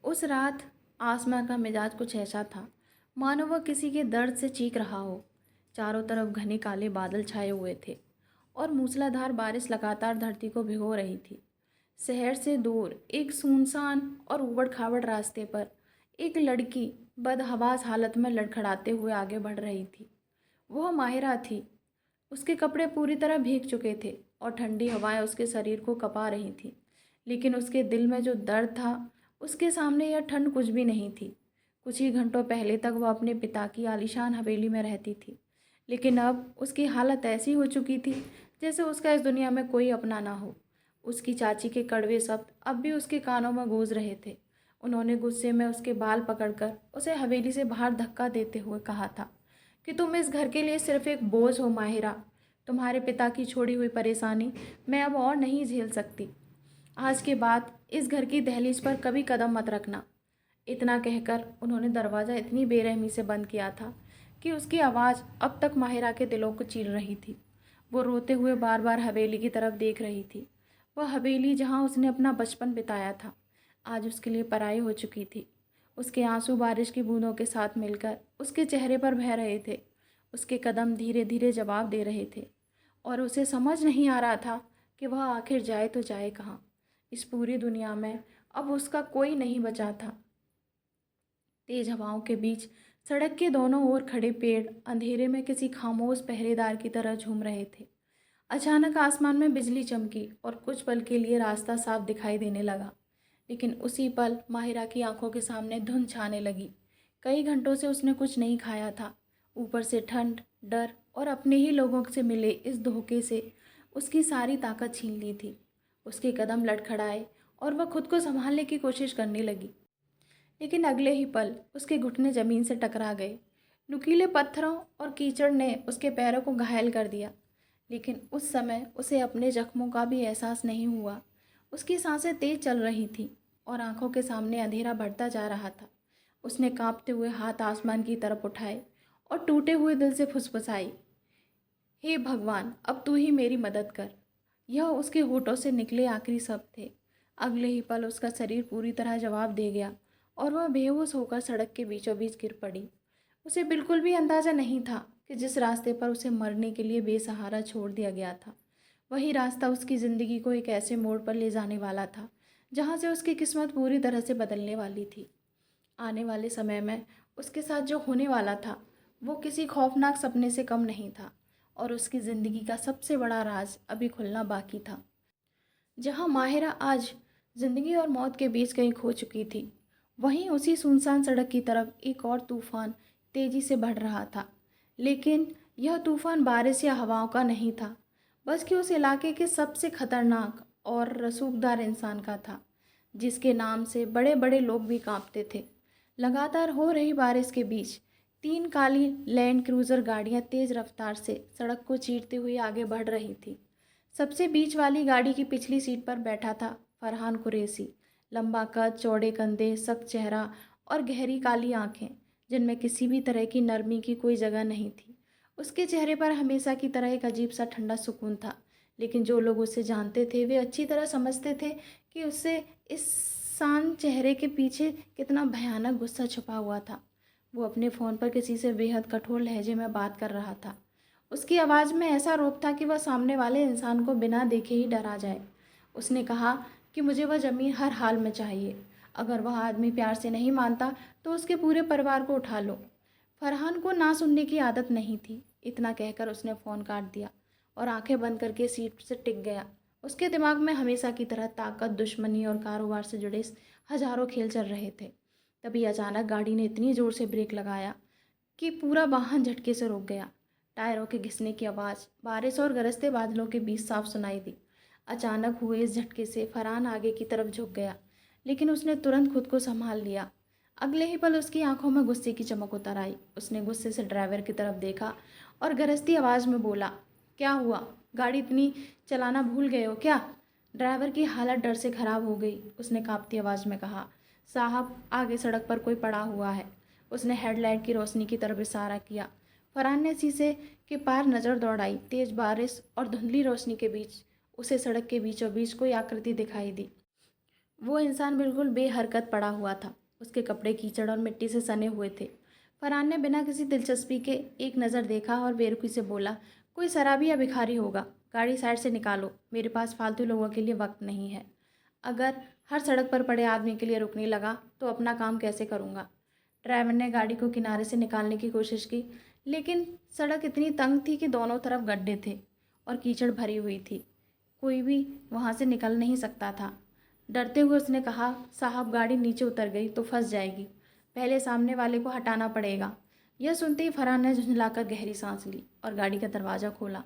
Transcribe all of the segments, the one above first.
उस रात आसमां का मिजाज कुछ ऐसा था, मानो वह किसी के दर्द से चीख रहा हो। चारों तरफ घने काले बादल छाए हुए थे और मूसलाधार बारिश लगातार धरती को भिगो रही थी। शहर से दूर एक सुनसान और ऊबड़-खाबड़ रास्ते पर एक लड़की बदहवास हालत में लड़खड़ाते हुए आगे बढ़ रही थी। वह माहिरा थी। उसके कपड़े पूरी तरह भीग चुके थे और ठंडी हवाएं उसके शरीर को कपा रही थीं। लेकिन उसके दिल में जो दर्द था, उसके सामने यह ठंड कुछ भी नहीं थी। कुछ ही घंटों पहले तक वह अपने पिता की आलीशान हवेली में रहती थी, लेकिन अब उसकी हालत ऐसी हो चुकी थी जैसे उसका इस दुनिया में कोई अपना ना हो। उसकी चाची के कड़वे शब्द अब भी उसके कानों में गूंज रहे थे। उन्होंने गुस्से में उसके बाल पकड़कर उसे हवेली से बाहर धक्का देते हुए कहा था कि तुम इस घर के लिए सिर्फ एक बोझ हो माहिरा। तुम्हारे पिता की छोड़ी हुई परेशानी मैं अब और नहीं झेल सकती। आज के बाद इस घर की दहलीज पर कभी कदम मत रखना। इतना कहकर उन्होंने दरवाज़ा इतनी बेरहमी से बंद किया था कि उसकी आवाज़ अब तक माहिरा के दिलों को चीर रही थी। वो रोते हुए बार बार हवेली की तरफ देख रही थी। वह हवेली जहाँ उसने अपना बचपन बिताया था, आज उसके लिए पराई हो चुकी थी। उसके आंसू बारिश की बूंदों के साथ मिलकर उसके चेहरे पर बह रहे थे। उसके कदम धीरे धीरे जवाब दे रहे थे और उसे समझ नहीं आ रहा था कि वह आखिर जाए तो जाए कहाँ। इस पूरी दुनिया में अब उसका कोई नहीं बचा था। तेज हवाओं के बीच सड़क के दोनों ओर खड़े पेड़ अंधेरे में किसी खामोश पहरेदार की तरह झूम रहे थे। अचानक आसमान में बिजली चमकी और कुछ पल के लिए रास्ता साफ दिखाई देने लगा। लेकिन उसी पल माहिरा की आंखों के सामने धुंध छाने लगी। कई घंटों से उसने कुछ नहीं खाया था। ऊपर से ठंड, डर और अपने ही लोगों से मिले इस धोखे से उसकी सारी ताकत छीन ली थी। उसके कदम लड़खड़ाए और वह खुद को संभालने की कोशिश करने लगी। लेकिन अगले ही पल उसके घुटने ज़मीन से टकरा गए। नुकीले पत्थरों और कीचड़ ने उसके पैरों को घायल कर दिया, लेकिन उस समय उसे अपने जख्मों का भी एहसास नहीं हुआ। उसकी सांसें तेज चल रही थीं और आंखों के सामने अंधेरा बढ़ता जा रहा था। उसने कांपते हुए हाथ आसमान की तरफ उठाए और टूटे हुए दिल से फुसफुसाई, हे भगवान, अब तू ही मेरी मदद कर। यह उसके होठों से निकले आखिरी शब्द थे। अगले ही पल उसका शरीर पूरी तरह जवाब दे गया और वह बेहोश होकर सड़क के बीचों बीच गिर पड़ी। उसे बिल्कुल भी अंदाज़ा नहीं था कि जिस रास्ते पर उसे मरने के लिए बेसहारा छोड़ दिया गया था, वही रास्ता उसकी ज़िंदगी को एक ऐसे मोड़ पर ले जाने वाला था जहाँ से उसकी किस्मत पूरी तरह से बदलने वाली थी। आने वाले समय में उसके साथ जो होने वाला था, वो किसी खौफनाक सपने से कम नहीं था और उसकी ज़िंदगी का सबसे बड़ा राज अभी खुलना बाकी था। जहाँ माहिरा आज ज़िंदगी और मौत के बीच कहीं खो चुकी थी, वहीं उसी सुनसान सड़क की तरफ एक और तूफान तेज़ी से बढ़ रहा था। लेकिन यह तूफान बारिश या हवाओं का नहीं था, बल्कि उस इलाके के सबसे खतरनाक और रसूखदार इंसान का था, जिसके नाम से बड़े बड़े लोग भी कांपते थे। लगातार हो रही बारिश के बीच 3 काली लैंड क्रूज़र गाड़ियां तेज़ रफ्तार से सड़क को चीरते हुए आगे बढ़ रही थीं। सबसे बीच वाली गाड़ी की पिछली सीट पर बैठा था फरहान कुरैशी। लंबा कद, चौड़े कंधे, सख्त चेहरा और गहरी काली आंखें, जिनमें किसी भी तरह की नरमी की कोई जगह नहीं थी। उसके चेहरे पर हमेशा की तरह एक अजीब सा ठंडा सुकून था, लेकिन जो लोग उसे जानते थे वे अच्छी तरह समझते थे कि उससे इस शांत चेहरे के पीछे कितना भयानक गुस्सा छुपा हुआ था। वो अपने फ़ोन पर किसी से बेहद कठोर लहजे में बात कर रहा था। उसकी आवाज़ में ऐसा रोब था कि वह सामने वाले इंसान को बिना देखे ही डरा जाए। उसने कहा कि मुझे वह ज़मीन हर हाल में चाहिए। अगर वह आदमी प्यार से नहीं मानता तो उसके पूरे परिवार को उठा लो। फरहान को ना सुनने की आदत नहीं थी। इतना कहकर उसने फ़ोन काट दिया और आंखें बंद करके सीट से टिक गया। उसके दिमाग में हमेशा की तरह ताकत, दुश्मनी और कारोबार से जुड़े हजारों खेल चल रहे थे। तभी अचानक गाड़ी ने इतनी ज़ोर से ब्रेक लगाया कि पूरा वाहन झटके से रुक गया। टायरों के घिसने की आवाज़ बारिश और गरजते बादलों के बीच साफ सुनाई दी। अचानक हुए इस झटके से फरहान आगे की तरफ झुक गया, लेकिन उसने तुरंत खुद को संभाल लिया। अगले ही पल उसकी आंखों में गुस्से की चमक उतर आई। उसने गुस्से से ड्राइवर की तरफ देखा और गरजती आवाज़ में बोला, क्या हुआ? गाड़ी इतनी चलाना भूल गए हो क्या? ड्राइवर की हालत डर से खराब हो गई। उसने कांपती आवाज़ में कहा, साहब, आगे सड़क पर कोई पड़ा हुआ है। उसने हेडलाइट की रोशनी की तरफ इशारा किया। फरहान ने शीशे के पार नज़र दौड़ाई। तेज बारिश और धुंधली रोशनी के बीच उसे सड़क के बीचों बीच कोई आकृति दिखाई दी। वो इंसान बिल्कुल बेहरकत पड़ा हुआ था। उसके कपड़े कीचड़ और मिट्टी से सने हुए थे। फरहान ने बिना किसी दिलचस्पी के एक नज़र देखा और बेरुखी से बोला, कोई शराबी या भिखारी होगा। गाड़ी साइड से निकालो, मेरे पास फालतू लोगों के लिए वक्त नहीं है। अगर हर सड़क पर पड़े आदमी के लिए रुकने लगा तो अपना काम कैसे करूँगा। ड्राइवर ने गाड़ी को किनारे से निकालने की कोशिश की, लेकिन सड़क इतनी तंग थी कि दोनों तरफ गड्ढे थे और कीचड़ भरी हुई थी। कोई भी वहाँ से निकल नहीं सकता था। डरते हुए उसने कहा, साहब गाड़ी नीचे उतर गई तो फंस जाएगी, पहले सामने वाले को हटाना पड़ेगा। यह सुनते ही फरहान ने झुंझलाकर गहरी सांस ली और गाड़ी का दरवाज़ा खोला।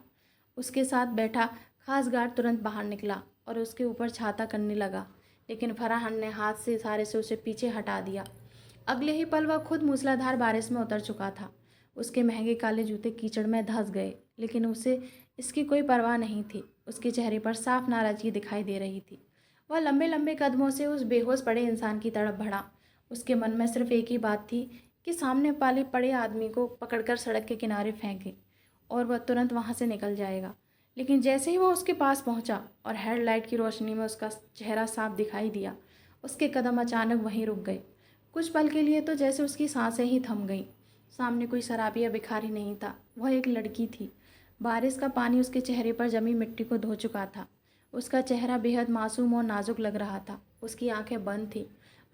उसके साथ बैठा खास गार्ड तुरंत बाहर निकला और उसके ऊपर छाता करने लगा, लेकिन फरहान ने हाथ से इशारे से उसे पीछे हटा दिया। अगले ही पल वह खुद मूसलाधार बारिश में उतर चुका था। उसके महंगे काले जूते कीचड़ में धंस गए, लेकिन उसे इसकी कोई परवाह नहीं थी। उसके चेहरे पर साफ नाराजगी दिखाई दे रही थी। वह लंबे लंबे कदमों से उस बेहोश पड़े इंसान की तरफ बढ़ा। उसके मन में सिर्फ एक ही बात थी कि सामने वाले पड़े आदमी को पकड़कर सड़क के किनारे फेंके और वह तुरंत वहाँ से निकल जाएगा। लेकिन जैसे ही वह उसके पास पहुँचा और हेडलाइट की रोशनी में उसका चेहरा साफ दिखाई दिया, उसके कदम अचानक वहीं रुक गए। कुछ पल के लिए तो जैसे उसकी सांसें ही थम गईं। सामने कोई शराबी या भिखारी नहीं था, वह एक लड़की थी। बारिश का पानी उसके चेहरे पर जमी मिट्टी को धो चुका था। उसका चेहरा बेहद मासूम और नाजुक लग रहा था। उसकी आंखें बंद थीं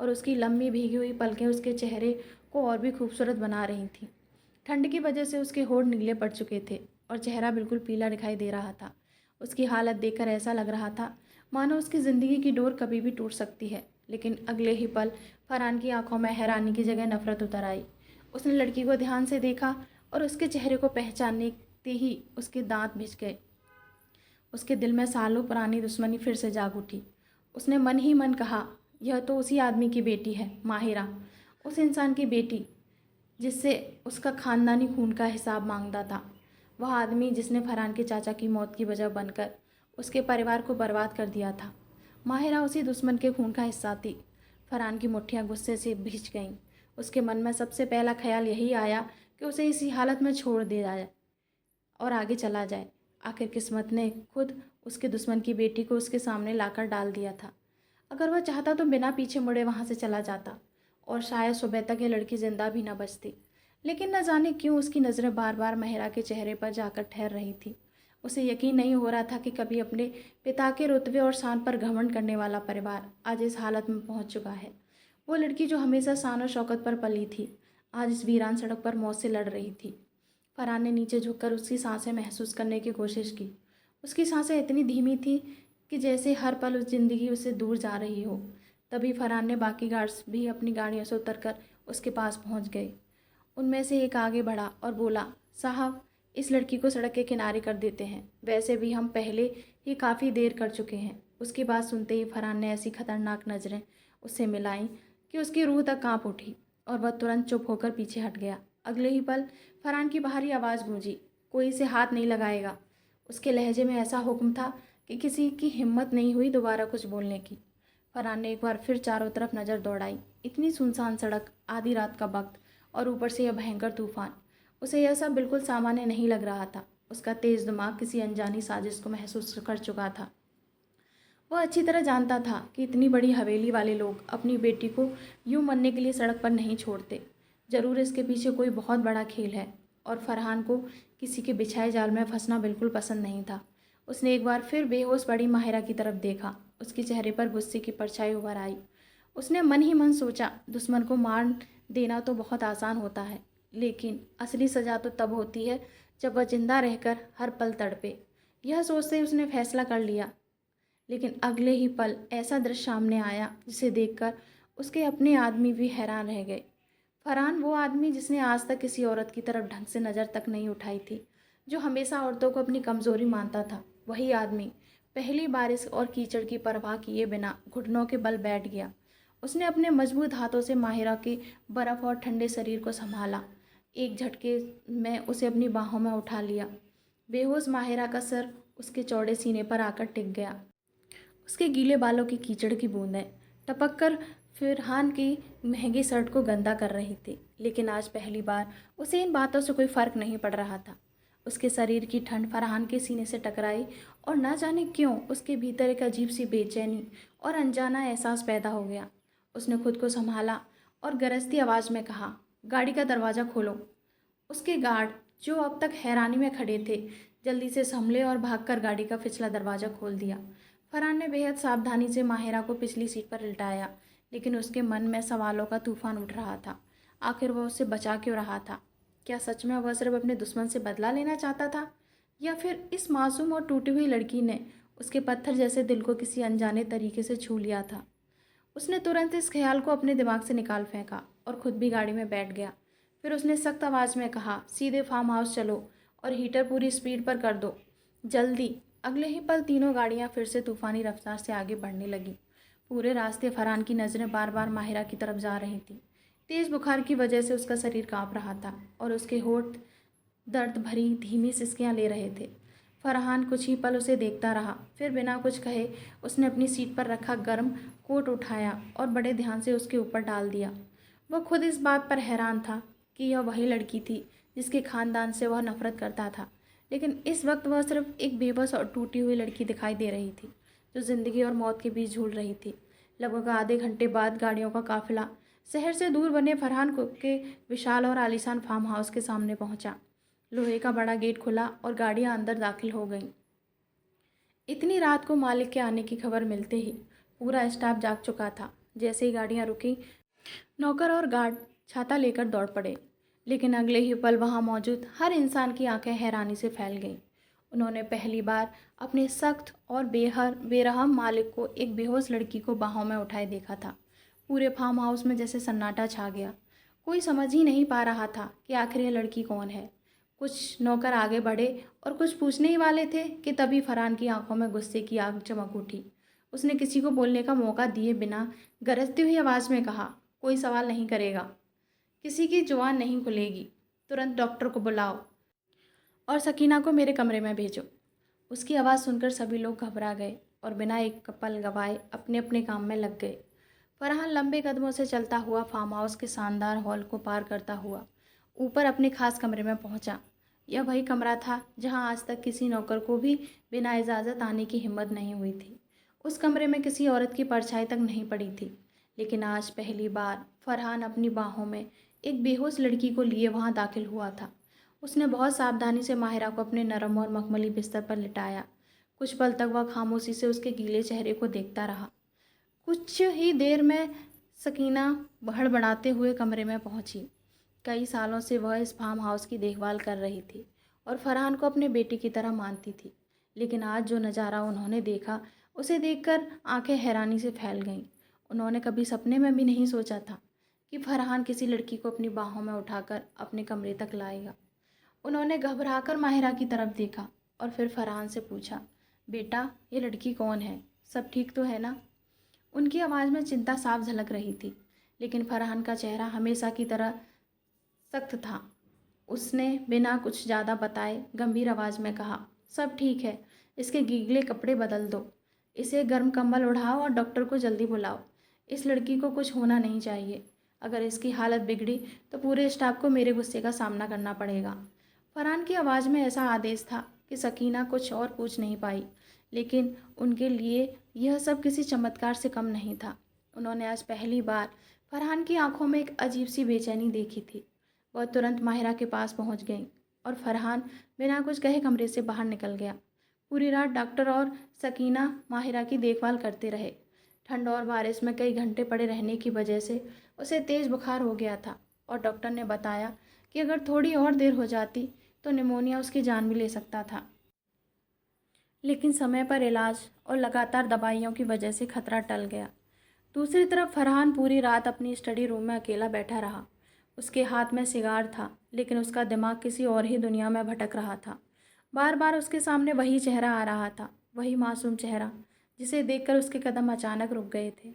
और उसकी लंबी भीगी हुई पलकें उसके चेहरे को और भी खूबसूरत बना रही थीं। ठंड की वजह से उसके होंठ नीले पड़ चुके थे और चेहरा बिल्कुल पीला दिखाई दे रहा था। उसकी हालत देखकर ऐसा लग रहा था मानो उसकी ज़िंदगी की डोर कभी भी टूट सकती है। लेकिन अगले ही पल फरहान की आंखों में हैरानी की जगह नफरत उतर आई। उसने लड़की को ध्यान से देखा और उसके चेहरे को पहचानते ही उसके दांत भिज गए। उसके दिल में सालों पुरानी दुश्मनी फिर से जाग उठी। उसने मन ही मन कहा, यह तो उसी आदमी की बेटी है, माहिरा, उस इंसान की बेटी जिससे उसका खानदानी खून का हिसाब मांगता था। वह आदमी जिसने फरहान के चाचा की मौत की वजह बनकर उसके परिवार को बर्बाद कर दिया था। माहिरा उसी दुश्मन के खून का हिस्सा थी। फरहान की मुट्ठियाँ गुस्से से भींच गईं। उसके मन में सबसे पहला ख्याल यही आया कि उसे इसी हालत में छोड़ दिया जाए और आगे चला जाए। आखिर किस्मत ने खुद उसके दुश्मन की बेटी को उसके सामने लाकर डाल दिया था। अगर वह चाहता तो बिना पीछे मुड़े वहाँ से चला जाता और शायद सुबह तक ये लड़की जिंदा भी न बचती। लेकिन न जाने क्यों उसकी नज़रें बार बार महिरा के चेहरे पर जाकर ठहर रही थी। उसे यकीन नहीं हो रहा था कि कभी अपने पिता के रुतबे और शान पर घमंड करने वाला परिवार आज इस हालत में पहुंच चुका है। वो लड़की जो हमेशा शान और शौकत पर पली थी, आज इस वीरान सड़क पर मौत से लड़ रही थी। फरहान ने नीचे झुककर उसकी सांसें महसूस करने की कोशिश की। उसकी सांसें इतनी धीमी थी कि जैसे हर पल उस जिंदगी उससे दूर जा रही हो। तभी फरहान ने बाकी गार्ड्स भी अपनी गाड़ियों से उतरकर उसके पास पहुंच गए। उनमें से एक आगे बढ़ा और बोला, साहब, इस लड़की को सड़क के किनारे कर देते हैं, वैसे भी हम पहले ही काफ़ी देर कर चुके हैं। उसकी बात सुनते ही फरहान ने ऐसी खतरनाक नज़रें उससे मिलाई कि उसकी रूह तक कांप उठी और वह तुरंत चुप होकर पीछे हट गया। अगले ही पल फरहान की बाहरी आवाज़ गूंजी, कोई इसे हाथ नहीं लगाएगा। उसके लहजे में ऐसा हुक्म था कि किसी की हिम्मत नहीं हुई दोबारा कुछ बोलने की। फरहान ने एक बार फिर चारों तरफ नज़र दौड़ाई। इतनी सुनसान सड़क, आधी रात का वक्त और ऊपर से यह भयंकर तूफान। उसे यह सब बिल्कुल सामान्य नहीं लग रहा था। उसका तेज़ दिमाग किसी अनजानी साजिश को महसूस कर चुका था। वह अच्छी तरह जानता था कि इतनी बड़ी हवेली वाले लोग अपनी बेटी को यूं मरने के लिए सड़क पर नहीं छोड़ते। ज़रूर इसके पीछे कोई बहुत बड़ा खेल है और फरहान को किसी के बिछाए जाल में फंसना बिल्कुल पसंद नहीं था। उसने एक बार फिर बेहोश पड़ी माहिरा की तरफ देखा। उसके चेहरे पर गुस्से की परछाई उभर आई। उसने मन ही मन सोचा, दुश्मन को मार देना तो बहुत आसान होता है, लेकिन असली सज़ा तो तब होती है जब वह जिंदा रहकर हर पल तड़पे। यह सोचते ही उसने फैसला कर लिया। लेकिन अगले ही पल ऐसा दृश्य सामने आया जिसे देखकर उसके अपने आदमी भी हैरान रह गए। फरहान वो आदमी जिसने आज तक किसी औरत की तरफ ढंग से नज़र तक नहीं उठाई थी, जो हमेशा औरतों को अपनी कमज़ोरी मानता था, वही आदमी पहली बारिश और कीचड़ की परवाह किए बिना घुटनों के बल बैठ गया। उसने अपने मजबूत हाथों से माहिरा के बर्फ़ और ठंडे शरीर को संभाला। एक झटके में उसे अपनी बाहों में उठा लिया। बेहोश माहिरा का सर उसके चौड़े सीने पर आकर टिक गया। उसके गीले बालों की कीचड़ की बूंदें टपक कर फरहान की महंगी शर्ट को गंदा कर रही थी, लेकिन आज पहली बार उसे इन बातों से कोई फ़र्क नहीं पड़ रहा था। उसके शरीर की ठंड फरहान के सीने से टकराई और ना जाने क्यों उसके भीतर एक अजीब सी बेचैनी और अनजाना एहसास पैदा हो गया। उसने खुद को संभाला और गरजती आवाज़ में कहा, गाड़ी का दरवाज़ा खोलो। उसके गार्ड, जो अब तक हैरानी में खड़े थे, जल्दी से संभले और भागकर गाड़ी का पिछला दरवाज़ा खोल दिया। फरहान ने बेहद सावधानी से माहिरा को पिछली सीट पर लिटाया, लेकिन उसके मन में सवालों का तूफान उठ रहा था। आखिर वह उससे बचा क्यों रहा था? क्या सच में वह सिर्फ अपने दुश्मन से बदला लेना चाहता था, या फिर इस मासूम और टूटी हुई लड़की ने उसके पत्थर जैसे दिल को किसी अनजाने तरीके से छू लिया था? उसने तुरंत इस ख्याल को अपने दिमाग से निकाल फेंका और खुद भी गाड़ी में बैठ गया। फिर उसने सख्त आवाज़ में कहा, सीधे फार्म हाउस चलो और हीटर पूरी स्पीड पर कर दो, जल्दी। अगले ही पल तीनों गाड़ियां फिर से तूफानी रफ्तार से आगे बढ़ने लगीं। पूरे रास्ते फरहान की नज़रें बार बार माहिरा की तरफ जा रही थीं। तेज़ बुखार की वजह से उसका शरीर काँप रहा था और उसके होंठ दर्द भरी धीमी सिसकियां ले रहे थे। फरहान कुछ ही पल उसे देखता रहा, फिर बिना कुछ कहे उसने अपनी सीट पर रखा गर्म कोट उठाया और बड़े ध्यान से उसके ऊपर डाल दिया। वह खुद इस बात पर हैरान था कि यह वही लड़की थी जिसके खानदान से वह नफरत करता था, लेकिन इस वक्त वह सिर्फ एक बेबस और टूटी हुई लड़की दिखाई दे रही थी, जो ज़िंदगी और मौत के बीच झूल रही थी। लगभग आधे घंटे बाद गाड़ियों का काफिला शहर से दूर बने फरहान को के विशाल और आलीशान फार्म हाउस के सामने पहुंचा। लोहे का बड़ा गेट खुला और गाड़ियां अंदर दाखिल हो गईं। इतनी रात को मालिक के आने की खबर मिलते ही पूरा स्टाफ जाग चुका था। जैसे ही गाड़ियां रुकी, नौकर और गार्ड छाता लेकर दौड़ पड़े, लेकिन अगले ही पल वहां मौजूद हर इंसान की आंखें हैरानी से फैल गईं। उन्होंने पहली बार अपने सख्त और बेरहम मालिक को एक बेहोश लड़की को बाहों में उठाए देखा था। पूरे फार्म हाउस में जैसे सन्नाटा छा गया। कोई समझ ही नहीं पा रहा था कि आखिर यह लड़की कौन है। कुछ नौकर आगे बढ़े और कुछ पूछने ही वाले थे कि तभी फरहान की आंखों में गुस्से की आग चमक उठी। उसने किसी को बोलने का मौका दिए बिना गरजती हुई आवाज़ में कहा, कोई सवाल नहीं करेगा, किसी की जुबान नहीं खुलेगी, तुरंत डॉक्टर को बुलाओ और सकीना को मेरे कमरे में भेजो। उसकी आवाज़ सुनकर सभी लोग घबरा गए और बिना एक पल गवाए अपने अपने काम में लग गए। फरहान लंबे कदमों से चलता हुआ फार्म हाउस के शानदार हॉल को पार करता हुआ ऊपर अपने खास कमरे में पहुंचा। यह वही कमरा था जहां आज तक किसी नौकर को भी बिना इजाज़त आने की हिम्मत नहीं हुई थी। उस कमरे में किसी औरत की परछाई तक नहीं पड़ी थी, लेकिन आज पहली बार फरहान अपनी बाहों में एक बेहोश लड़की को लिए वहां दाखिल हुआ था। उसने बहुत सावधानी से माहिरा को अपने नरम और मखमली बिस्तर पर लिटाया। कुछ पल तक वह खामोशी से उसके गीले चेहरे को देखता रहा। कुछ ही देर में सकीना बड़बड़ाते हुए कमरे में पहुंची। कई सालों से वह इस फार्म हाउस की देखभाल कर रही थी और फरहान को अपने बेटे की तरह मानती थी, लेकिन आज जो नज़ारा उन्होंने देखा, उसे देखकर आंखें हैरानी से फैल गईं। उन्होंने कभी सपने में भी नहीं सोचा था कि फरहान किसी लड़की को अपनी बाहों में उठाकर अपने कमरे तक लाएगा। उन्होंने घबराकर माहिरा की तरफ देखा और फिर फरहान से पूछा, बेटा, ये लड़की कौन है? सब ठीक तो है ना? उनकी आवाज़ में चिंता साफ झलक रही थी, लेकिन फरहान का चेहरा हमेशा की तरह सख्त था। उसने बिना कुछ ज़्यादा बताए गंभीर आवाज़ में कहा, सब ठीक है, इसके गीले कपड़े बदल दो, इसे गर्म कंबल उड़ाओ और डॉक्टर को जल्दी बुलाओ। इस लड़की को कुछ होना नहीं चाहिए। अगर इसकी हालत बिगड़ी तो पूरे स्टाफ को मेरे गुस्से का सामना करना पड़ेगा। फरहान की आवाज़ में ऐसा आदेश था कि सकीना कुछ और पूछ नहीं पाई, लेकिन उनके लिए यह सब किसी चमत्कार से कम नहीं था। उन्होंने आज पहली बार फरहान की आंखों में एक अजीब सी बेचैनी देखी थी। वह तुरंत माहिरा के पास पहुंच गई और फरहान बिना कुछ कहे कमरे से बाहर निकल गया। पूरी रात डॉक्टर और सकीना माहिरा की देखभाल करते रहे। ठंड और बारिश में कई घंटे पड़े रहने की वजह से उसे तेज़ बुखार हो गया था और डॉक्टर ने बताया कि अगर थोड़ी और देर हो जाती तो निमोनिया उसकी जान भी ले सकता था। लेकिन समय पर इलाज और लगातार दवाइयों की वजह से खतरा टल गया। दूसरी तरफ फरहान पूरी रात अपनी स्टडी रूम में अकेला बैठा रहा। उसके हाथ में सिगार था, लेकिन उसका दिमाग किसी और ही दुनिया में भटक रहा था। बार बार उसके सामने वही चेहरा आ रहा था, वही मासूम चेहरा जिसे देखकर उसके कदम अचानक रुक गए थे।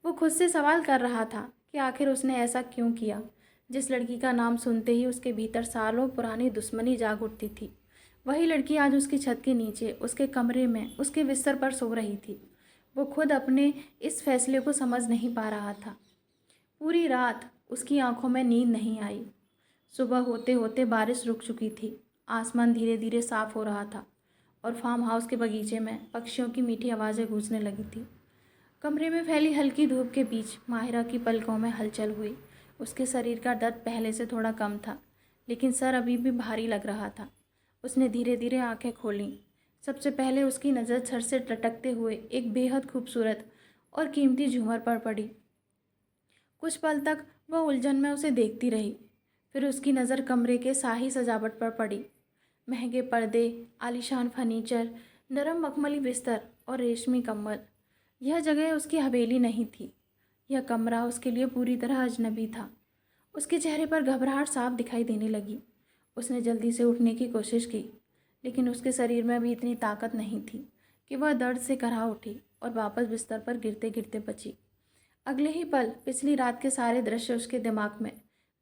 वो खुद से सवाल कर रहा था कि आखिर उसने ऐसा क्यों किया। जिस लड़की का नाम सुनते ही उसके भीतर सालों पुरानी दुश्मनी जाग उठती थी, वही लड़की आज उसकी छत के नीचे, उसके कमरे में, उसके बिस्तर पर सो रही थी। वो खुद अपने इस फैसले को समझ नहीं पा रहा था। पूरी रात उसकी आंखों में नींद नहीं आई। सुबह होते होते बारिश रुक चुकी थी आसमान धीरे धीरे साफ हो रहा था और फार्म हाउस के बगीचे में पक्षियों की मीठी आवाज़ें गूंजने लगी थी। कमरे में फैली हल्की धूप के बीच माहिरा की पलकों में हलचल हुई। उसके शरीर का दर्द पहले से थोड़ा कम था, लेकिन सर अभी भी भारी लग रहा था। उसने धीरे धीरे आंखें खोलीं। सबसे पहले उसकी नज़र छड़ से लटकते हुए एक बेहद खूबसूरत और कीमती झूमर पर पड़ी। कुछ पल तक वह उलझन में उसे देखती रही। फिर उसकी नज़र कमरे के शाही सजावट पर पड़ी। महंगे पर्दे, आलीशान फर्नीचर, नरम मखमली बिस्तर और रेशमी कंबल। यह जगह उसकी हवेली नहीं थी। यह कमरा उसके लिए पूरी तरह अजनबी था। उसके चेहरे पर घबराहट साफ दिखाई देने लगी। उसने जल्दी से उठने की कोशिश की, लेकिन उसके शरीर में अभी इतनी ताकत नहीं थी कि वह दर्द से कराह उठी और वापस बिस्तर पर गिरते गिरते बची। अगले ही पल पिछली रात के सारे दृश्य उसके दिमाग में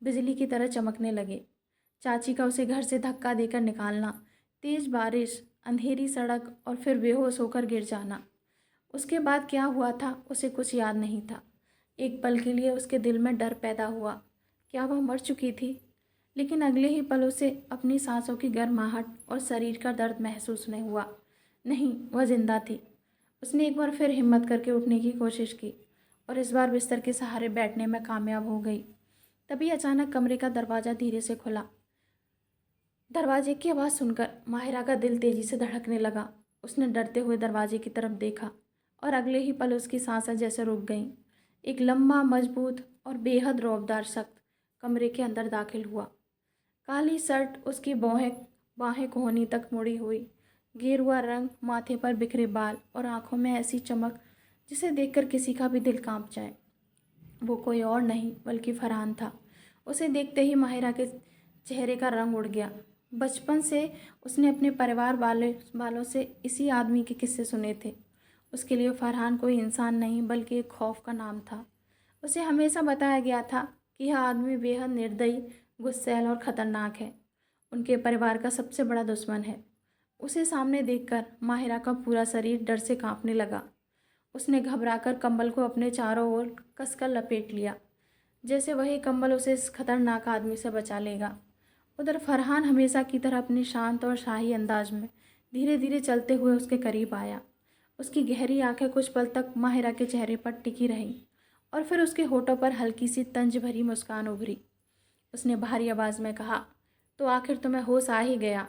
बिजली की तरह चमकने लगे। चाची का उसे घर से धक्का देकर निकालना, तेज बारिश, अंधेरी सड़क और फिर बेहोश होकर गिर जाना। उसके बाद क्या हुआ था उसे कुछ याद नहीं था। एक पल के लिए उसके दिल में डर पैदा हुआ। क्या वह मर चुकी थी? लेकिन अगले ही पल उसे अपनी सांसों की गर्माहट और शरीर का दर्द महसूस नहीं हुआ। नहीं, वह जिंदा थी। उसने एक बार फिर हिम्मत करके उठने की कोशिश की और इस बार बिस्तर के सहारे बैठने में कामयाब हो गई। तभी अचानक कमरे का दरवाज़ा धीरे से खुला। दरवाजे की आवाज़ सुनकर माहिरा का दिल तेजी से धड़कने लगा। उसने डरते हुए दरवाजे की तरफ देखा और अगले ही पल उसकी सांसें जैसे रुक गईं। एक लंबा, मजबूत और बेहद रौबदार शख्स कमरे के अंदर दाखिल हुआ। काली शर्ट, उसकी बाहें कोहनी तक मुड़ी हुई, गेरुआ रंग, माथे पर बिखरे बाल और आंखों में ऐसी चमक जिसे देखकर किसी का भी दिल कांप जाए। वो कोई और नहीं बल्कि फरहान था। उसे देखते ही माहिरा के चेहरे का रंग उड़ गया। बचपन से उसने अपने परिवार वालों से इसी आदमी के किस्से सुने थे। उसके लिए फरहान कोई इंसान नहीं बल्कि एक खौफ का नाम था। उसे हमेशा बताया गया था कि यह आदमी बेहद निर्दयी, गुस्सैल और ख़तरनाक है। उनके परिवार का सबसे बड़ा दुश्मन है। उसे सामने देखकर माहिरा का पूरा शरीर डर से कांपने लगा। उसने घबराकर कंबल को अपने चारों ओर कसकर लपेट लिया, जैसे वही कंबल उसे इस खतरनाक आदमी से बचा लेगा। उधर फरहान हमेशा की तरह अपने शांत और शाही अंदाज में धीरे धीरे चलते हुए उसके करीब आया। उसकी गहरी आंखें कुछ पल तक माहिरा के चेहरे पर टिकी रहीं और फिर उसके होठों पर हल्की सी तंज भरी मुस्कान उभरी। उसने भारी आवाज़ में कहा, तो आखिर तुम्हें होश आ ही गया।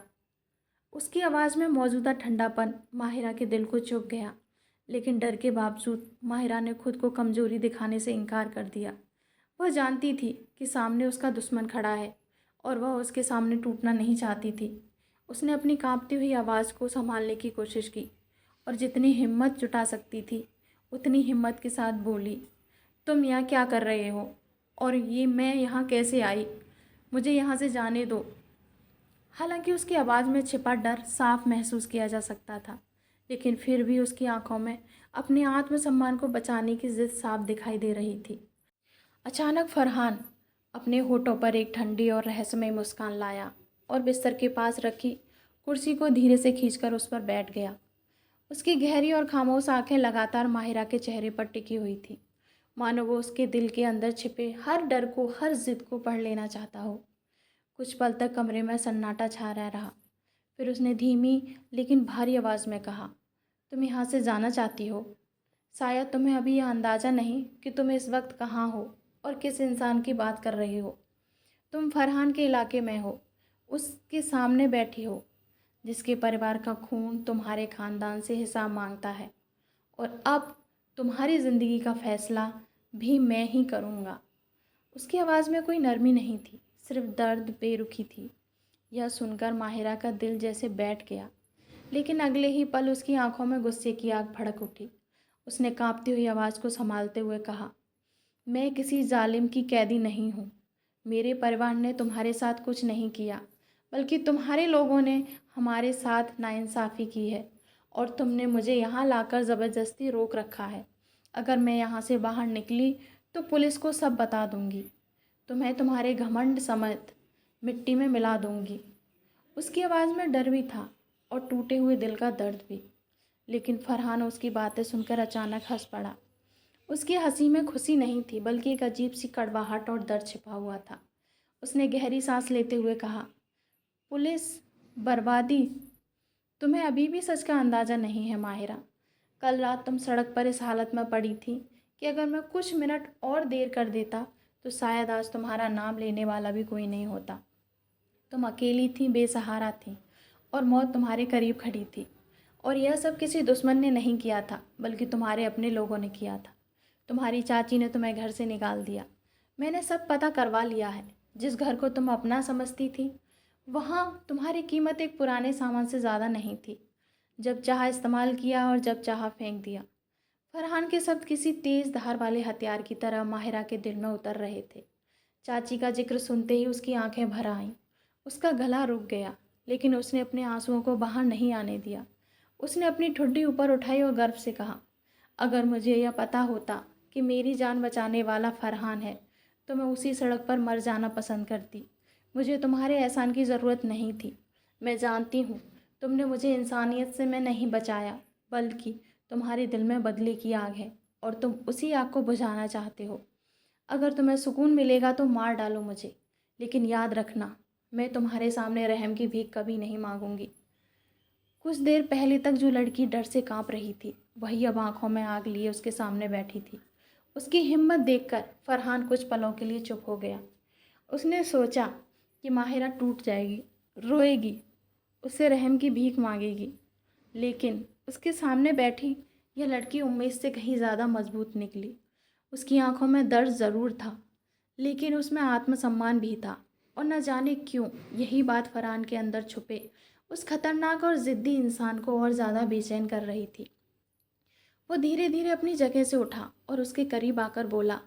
उसकी आवाज़ में मौजूदा ठंडापन माहिरा के दिल को चुभ गया, लेकिन डर के बावजूद माहिरा ने खुद को कमज़ोरी दिखाने से इनकार कर दिया। वह जानती थी कि सामने उसका दुश्मन खड़ा है और वह उसके सामने टूटना नहीं चाहती थी। उसने अपनी कांपती हुई आवाज़ को संभालने की कोशिश की और जितनी हिम्मत जुटा सकती थी उतनी हिम्मत के साथ बोली, तुम यहाँ क्या कर रहे हो और ये मैं यहाँ कैसे आई? मुझे यहाँ से जाने दो। हालांकि उसकी आवाज़ में छिपा डर साफ महसूस किया जा सकता था, लेकिन फिर भी उसकी आंखों में अपने आत्मसम्मान को बचाने की जिद साफ दिखाई दे रही थी। अचानक फरहान अपने होठों पर एक ठंडी और रहस्यमय मुस्कान लाया और बिस्तर के पास रखी कुर्सी को धीरे से खींचकर उस पर बैठ गया। उसकी गहरी और खामोश आंखें लगातार माहिरा के चेहरे पर टिकी हुई थी, मानो वो उसके दिल के अंदर छिपे हर डर को, हर जिद को पढ़ लेना चाहता हो। कुछ पल तक कमरे में सन्नाटा छा रहा। फिर उसने धीमी लेकिन भारी आवाज़ में कहा, तुम यहाँ से जाना चाहती हो? शायद तुम्हें अभी यह अंदाज़ा नहीं कि तुम इस वक्त कहाँ हो और किस इंसान की बात कर रही हो। तुम फरहान के इलाके में हो, उसके सामने बैठी हो, जिसके परिवार का खून तुम्हारे ख़ानदान से हिसाब मांगता है, और अब तुम्हारी ज़िंदगी का फ़ैसला भी मैं ही करूँगा। उसकी आवाज़ में कोई नरमी नहीं थी, सिर्फ दर्द, बेरुखी थी। यह सुनकर माहिरा का दिल जैसे बैठ गया, लेकिन अगले ही पल उसकी आंखों में गुस्से की आग भड़क उठी। उसने कांपती हुई आवाज़ को संभालते हुए कहा, मैं किसी जालिम की कैदी नहीं हूँ। मेरे परिवार ने तुम्हारे साथ कुछ नहीं किया, बल्कि तुम्हारे लोगों ने हमारे साथ नाइंसाफ़ी की है और तुमने मुझे यहाँ लाकर ज़बरदस्ती रोक रखा है। अगर मैं यहाँ से बाहर निकली तो पुलिस को सब बता दूँगी। तुम्हें तुम्हारे घमंड समेत मिट्टी में मिला दूँगी। उसकी आवाज़ में डर भी था और टूटे हुए दिल का दर्द भी। लेकिन फरहान उसकी बातें सुनकर अचानक हंस पड़ा। उसकी हंसी में खुशी नहीं थी, बल्कि एक अजीब सी कड़वाहट और दर्द छिपा हुआ था। उसने गहरी सांस लेते हुए कहा, पुलिस? बर्बादी। तुम्हें अभी भी सच का अंदाज़ा नहीं है माहिरा। कल रात तुम सड़क पर इस हालत में पड़ी थी कि अगर मैं कुछ मिनट और देर कर देता तो शायद आज तुम्हारा नाम लेने वाला भी कोई नहीं होता। तुम अकेली थी, बेसहारा थी, और मौत तुम्हारे करीब खड़ी थी। और यह सब किसी दुश्मन ने नहीं किया था, बल्कि तुम्हारे अपने लोगों ने किया था। तुम्हारी चाची ने तुम्हें घर से निकाल दिया। मैंने सब पता करवा लिया है। जिस घर को तुम अपना समझती थी, वहाँ तुम्हारी कीमत एक पुराने सामान से ज़्यादा नहीं थी। जब चाहा इस्तेमाल किया और जब चाहा फेंक दिया। फरहान के शब्द किसी तेज धार वाले हथियार की तरह माहिरा के दिल में उतर रहे थे। चाची का जिक्र सुनते ही उसकी आंखें भर आईं। उसका गला रुक गया, लेकिन उसने अपने आंसुओं को बाहर नहीं आने दिया। उसने अपनी ठुड्डी ऊपर उठाई और गर्व से कहा, अगर मुझे यह पता होता कि मेरी जान बचाने वाला फरहान है, तो मैं उसी सड़क पर मर जाना पसंद करती। मुझे तुम्हारे एहसान की ज़रूरत नहीं थी। मैं जानती हूँ तुमने मुझे इंसानियत से मैं नहीं बचाया, बल्कि तुम्हारे दिल में बदले की आग है और तुम उसी आग को बुझाना चाहते हो। अगर तुम्हें सुकून मिलेगा तो मार डालो मुझे, लेकिन याद रखना, मैं तुम्हारे सामने रहम की भीख कभी नहीं मांगूंगी। कुछ देर पहले तक जो लड़की डर से कांप रही थी, वही अब आंखों में आग लिए उसके सामने बैठी थी। उसकी हिम्मत देखकर फरहान कुछ पलों के लिए चुप हो गया। उसने सोचा कि माहिरा टूट जाएगी, रोएगी, उससे रहम की भीख मांगेगी, लेकिन उसके सामने बैठी यह लड़की उम्मीद से कहीं ज़्यादा मजबूत निकली। उसकी आंखों में दर्द ज़रूर था, लेकिन उसमें आत्मसम्मान भी था, और न जाने क्यों यही बात फरहान के अंदर छुपे उस खतरनाक और ज़िद्दी इंसान को और ज़्यादा बेचैन कर रही थी। वो धीरे धीरे अपनी जगह से उठा और उसके करीब आकर बोला,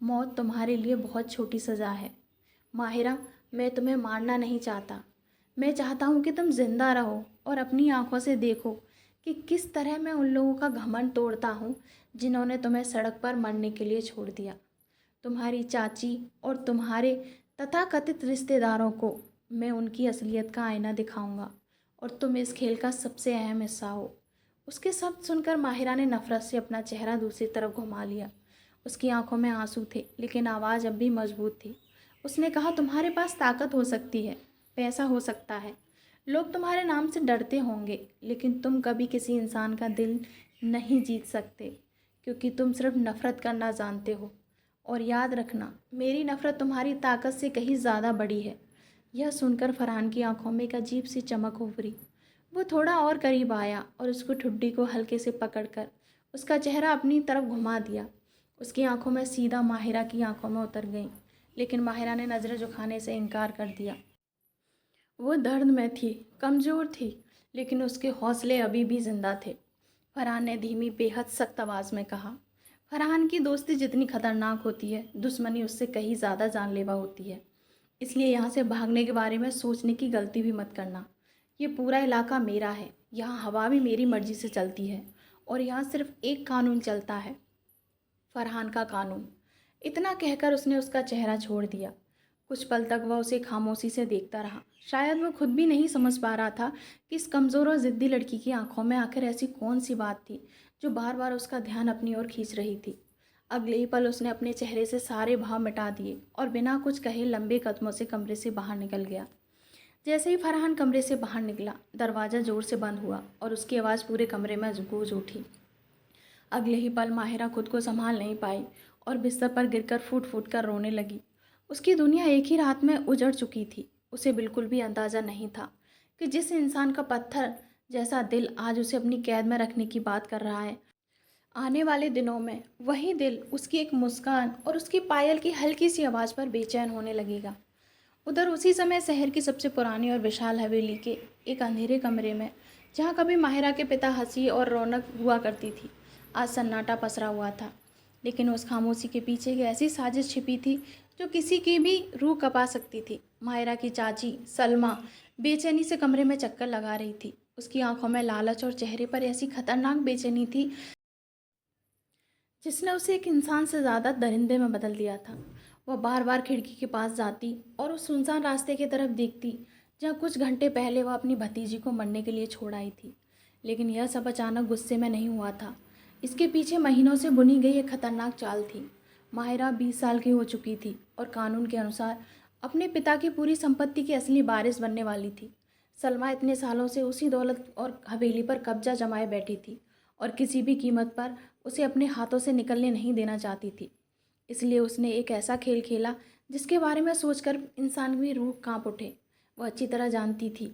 मौत तुम्हारे लिए बहुत छोटी सज़ा है। माहिरा, मैं तुम्हें मारना नहीं चाहता। मैं चाहता हूँ कि तुम जिंदा रहो और अपनी आंखों से देखो कि किस तरह मैं उन लोगों का घमंड तोड़ता हूँ जिन्होंने तुम्हें सड़क पर मरने के लिए छोड़ दिया। तुम्हारी चाची और तुम्हारे तथाकथित रिश्तेदारों को मैं उनकी असलियत का आईना दिखाऊंगा, और तुम इस खेल का सबसे अहम हिस्सा हो। उसके शब्द सुनकर माहिरा ने नफरत से अपना चेहरा दूसरी तरफ घुमा लिया। उसकी आंखों में आंसू थे, लेकिन आवाज़ अब भी मजबूत थी। उसने कहा, तुम्हारे पास ताकत हो सकती है, पैसा हो सकता है, लोग तुम्हारे नाम से डरते होंगे, लेकिन तुम कभी किसी इंसान का दिल नहीं जीत सकते, क्योंकि तुम सिर्फ नफ़रत करना जानते हो। और याद रखना, मेरी नफ़रत तुम्हारी ताकत से कहीं ज़्यादा बड़ी है। यह सुनकर फरहान की आंखों में एक अजीब सी चमक उभरी। वो थोड़ा और करीब आया और उसको ठुड्डी को हल्के से पकड़कर उसका चेहरा अपनी तरफ घुमा दिया। उसकी आंखों में सीधा माहिरा की आंखों में उतर गईं, लेकिन माहिरा ने नज़रें झुकाने से इनकार कर दिया। वो दर्द में थी, कमज़ोर थी, लेकिन उसके हौसले अभी भी जिंदा थे। फरहान ने धीमी, बेहद सख्त आवाज़ में कहा, फरहान की दोस्ती जितनी खतरनाक होती है, दुश्मनी उससे कहीं ज़्यादा जानलेवा होती है। इसलिए यहाँ से भागने के बारे में सोचने की गलती भी मत करना। ये पूरा इलाका मेरा है, यहाँ हवा भी मेरी मर्जी से चलती है, और यहाँ सिर्फ एक कानून चलता है, फरहान का कानून। इतना कहकर उसने उसका चेहरा छोड़ दिया। कुछ पल तक वह उसे खामोशी से देखता रहा। शायद वह खुद भी नहीं समझ पा रहा था कि इस कमज़ोर और ज़िद्दी लड़की की आंखों में आखिर ऐसी कौन सी बात थी जो बार बार उसका ध्यान अपनी ओर खींच रही थी। अगले ही पल उसने अपने चेहरे से सारे भाव मिटा दिए और बिना कुछ कहे लंबे कदमों से कमरे से बाहर निकल गया। जैसे ही फरहान कमरे से बाहर निकला, दरवाज़ा ज़ोर से बंद हुआ और उसकी आवाज़ पूरे कमरे में गूंज उठी। अगले ही पल माहिरा खुद को संभाल नहीं पाई और बिस्तर पर गिरकर फूट फूट कर रोने लगी। उसकी दुनिया एक ही रात में उजड़ चुकी थी। उसे बिल्कुल भी अंदाज़ा नहीं था कि जिस इंसान का पत्थर जैसा दिल आज उसे अपनी कैद में रखने की बात कर रहा है, आने वाले दिनों में वही दिल उसकी एक मुस्कान और उसकी पायल की हल्की सी आवाज़ पर बेचैन होने लगेगा। उधर उसी समय शहर की सबसे पुरानी और विशाल हवेली के एक अंधेरे कमरे में, जहाँ कभी माहिरा के पिता हंसी और रौनक हुआ करती थी, आज सन्नाटा पसरा हुआ था। लेकिन उस खामोशी के पीछे एक ऐसी साजिश छिपी थी जो किसी की भी रूह कँपा सकती थी। माहिरा की चाची सलमा बेचैनी से कमरे में चक्कर लगा रही थी। उसकी आंखों में लालच और चेहरे पर ऐसी खतरनाक बेचैनी थी जिसने उसे एक इंसान से ज़्यादा दरिंदे में बदल दिया था। वह बार बार खिड़की के पास जाती और उस सुनसान रास्ते की तरफ देखती जहाँ कुछ घंटे पहले वह अपनी भतीजी को मरने के लिए छोड़ आई थी। लेकिन यह सब अचानक गुस्से में नहीं हुआ था। इसके पीछे महीनों से बुनी गई एक खतरनाक चाल थी। माहिरा 20 साल की हो चुकी थी और कानून के अनुसार अपने पिता की पूरी संपत्ति की असली वारिस बनने वाली थी। सलमा इतने सालों से उसी दौलत और हवेली पर कब्जा जमाए बैठी थी और किसी भी कीमत पर उसे अपने हाथों से निकलने नहीं देना चाहती थी। इसलिए उसने एक ऐसा खेल खेला जिसके बारे में सोचकर इंसान की रूह कांप उठे। वह अच्छी तरह जानती थी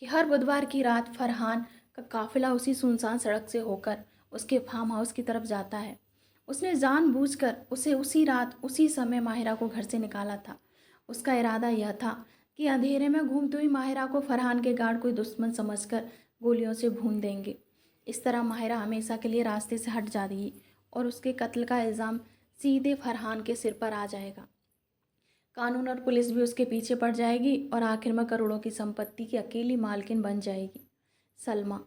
कि हर बुधवार की रात फरहान का काफिला उसी सुनसान सड़क से होकर उसके फार्म हाउस की तरफ जाता है। उसने जानबूझकर उसे उसी रात उसी समय माहिरा को घर से निकाला था। उसका इरादा यह था कि अंधेरे में घूमती हुई माहिरा को फरहान के गार्ड कोई दुश्मन समझकर गोलियों से भून देंगे। इस तरह माहिरा हमेशा के लिए रास्ते से हट जाएगी और उसके कत्ल का इल्ज़ाम सीधे फरहान के सिर पर आ जाएगा। कानून और पुलिस भी उसके पीछे पड़ जाएगी और आखिर में करोड़ों की संपत्ति की अकेली मालकिन बन जाएगी। सलमा,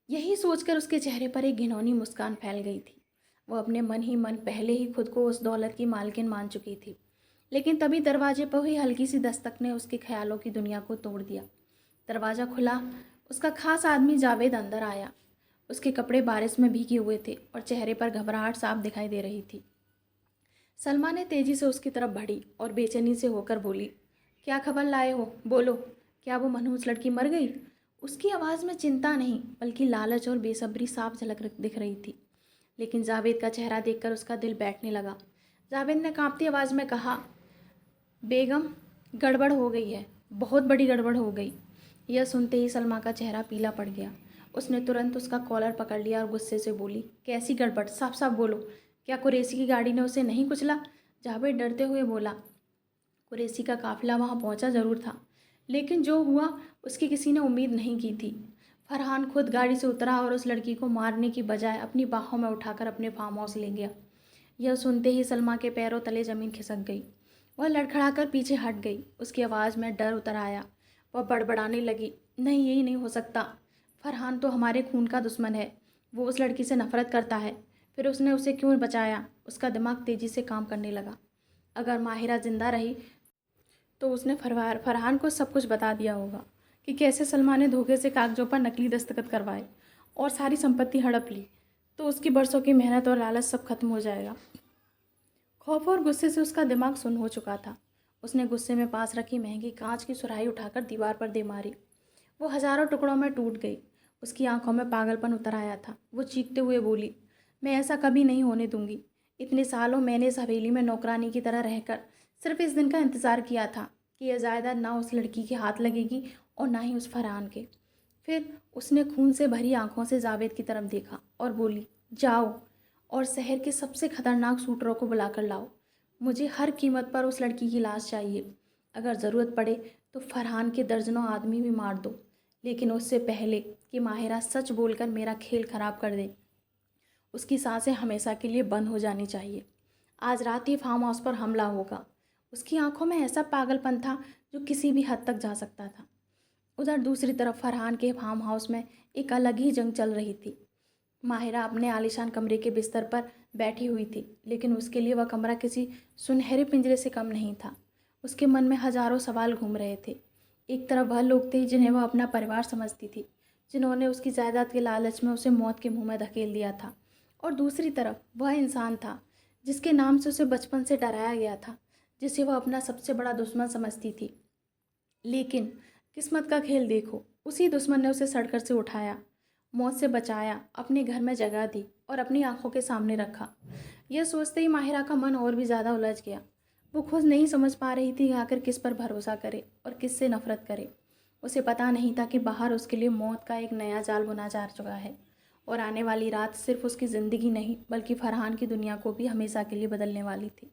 यही सोचकर उसके चेहरे पर एक घिनौनी मुस्कान फैल गई थी। वह अपने मन ही मन पहले ही खुद को उस दौलत की मालकिन मान चुकी थी, लेकिन तभी दरवाजे पर हुई हल्की सी दस्तक ने उसके ख्यालों की दुनिया को तोड़ दिया। दरवाज़ा खुला। उसका खास आदमी जावेद अंदर आया। उसके कपड़े बारिश में भीगे हुए थे और चेहरे पर घबराहट साफ दिखाई दे रही थी। सलमा ने तेजी से उसकी तरफ बढ़ी और बेचैनी से होकर बोली, क्या खबर लाए हो? बोलो, क्या वो मनहूस लड़की मर गई? उसकी आवाज़ में चिंता नहीं बल्कि लालच और बेसब्री साफ दिख रही थी। लेकिन जावेद का चेहरा देखकर उसका दिल बैठने लगा। जावेद ने कांपती आवाज़ में कहा, बेगम, गड़बड़ हो गई है, बहुत बड़ी गड़बड़ हो गई। यह सुनते ही सलमा का चेहरा पीला पड़ गया। उसने तुरंत उसका कॉलर पकड़ लिया और गुस्से से बोली, कैसी गड़बड़? साफ साफ बोलो, क्या कुरैशी की गाड़ी ने उसे नहीं कुचला? जावेद डरते हुए बोला, कुरैशी का काफिला वहाँ पहुँचा जरूर था, लेकिन जो हुआ उसकी किसी ने उम्मीद नहीं की थी। फरहान खुद गाड़ी से उतरा और उस लड़की को मारने की बजाय अपनी बाहों में उठाकर अपने फार्म हाउस ले गया। यह सुनते ही सलमा के पैरों तले ज़मीन खिसक गई। वह लड़खड़ाकर पीछे हट गई। उसकी आवाज़ में डर उतर आया। वह बड़बड़ाने लगी, नहीं, यही नहीं हो सकता। फरहान तो हमारे खून का दुश्मन है। वो उस लड़की से नफरत करता है। फिर उसने उसे क्यों बचाया? उसका दिमाग तेज़ी से काम करने लगा। अगर माहिरा जिंदा रही तो उसने फरहान को सब कुछ बता दिया होगा कि कैसे सलमा ने धोखे से कागजों पर नकली दस्तखत करवाए और सारी संपत्ति हड़प ली। तो उसकी बरसों की मेहनत और लालच सब खत्म हो जाएगा। खौफ और गुस्से से उसका दिमाग सुन्न हो चुका था। उसने गुस्से में पास रखी महंगी कांच की सुराही उठाकर दीवार पर दे मारी। वो हजारों टुकड़ों में टूट गई। उसकी आंखों में पागलपन उतर आया था। वो चीखते हुए बोली, मैं ऐसा कभी नहीं होने दूंगी। इतने सालों मैंने इस हवेली में नौकरानी की तरह रहकर सिर्फ इस दिन का इंतज़ार किया था कि यह जायदाद ना उस लड़की के हाथ लगेगी और ना ही उस फरहान के। फिर उसने खून से भरी आंखों से जावेद की तरफ देखा और बोली, जाओ और शहर के सबसे खतरनाक शूटरों को बुलाकर लाओ। मुझे हर कीमत पर उस लड़की की लाश चाहिए। अगर ज़रूरत पड़े तो फरहान के दर्जनों आदमी भी मार दो, लेकिन उससे पहले कि माहिरा सच बोलकर मेरा खेल खराब कर दे। उसकी सांसें हमेशा के लिए बंद हो जानी चाहिए। आज रात ही फार्म हाउस पर हमला होगा। उसकी आंखों में ऐसा पागलपन था जो किसी भी हद तक जा सकता था। उधर दूसरी तरफ फरहान के फार्म हाउस में एक अलग ही जंग चल रही थी। माहिरा अपने आलीशान कमरे के बिस्तर पर बैठी हुई थी, लेकिन उसके लिए वह कमरा किसी सुनहरे पिंजरे से कम नहीं था। उसके मन में हजारों सवाल घूम रहे थे। एक तरफ वह लोग थे जिन्हें वह अपना परिवार समझती थी, जिन्होंने उसकी जायदाद के लालच में उसे मौत के मुंह में धकेल दिया था, और दूसरी तरफ वह इंसान था जिसके नाम से उसे बचपन से डराया गया था, जिसे वह अपना सबसे बड़ा दुश्मन समझती थी। लेकिन किस्मत का खेल देखो, उसी दुश्मन ने उसे सड़कर से उठाया, मौत से बचाया, अपने घर में जगह दी और अपनी आंखों के सामने रखा। यह सोचते ही माहिरा का मन और भी ज़्यादा उलझ गया। वो खुद नहीं समझ पा रही थी आखिर किस पर भरोसा करे और किससे नफरत करे। उसे पता नहीं था कि बाहर उसके लिए मौत का एक नया जाल बुना जा चुका है और आने वाली रात सिर्फ उसकी ज़िंदगी नहीं बल्कि फरहान की दुनिया को भी हमेशा के लिए बदलने वाली थी,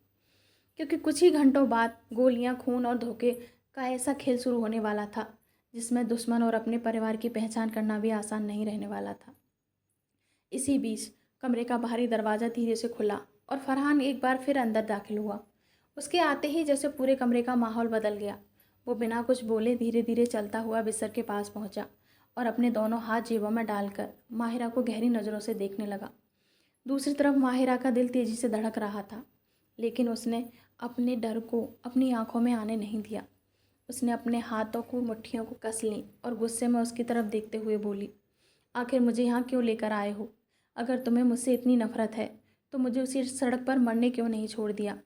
क्योंकि कुछ ही घंटों बाद गोलियां, खून और धोखे का ऐसा खेल शुरू होने वाला था जिसमें दुश्मन और अपने परिवार की पहचान करना भी आसान नहीं रहने वाला था। इसी बीच कमरे का बाहरी दरवाज़ा धीरे से खुला और फरहान एक बार फिर अंदर दाखिल हुआ। उसके आते ही जैसे पूरे कमरे का माहौल बदल गया। वो बिना कुछ बोले धीरे धीरे चलता हुआ बिस्तर के पास पहुंचा और अपने दोनों हाथ जेबों में डालकर माहिरा को गहरी नज़रों से देखने लगा। दूसरी तरफ माहिरा का दिल तेज़ी से धड़क रहा था, लेकिन उसने अपने डर को अपनी आंखों में आने नहीं दिया। उसने अपने हाथों को मुट्ठियों को कस ली और गुस्से में उसकी तरफ देखते हुए बोली, आखिर मुझे यहाँ क्यों लेकर आए हो? अगर तुम्हें मुझसे इतनी नफरत है तो मुझे उसी सड़क पर मरने क्यों नहीं छोड़ दिया?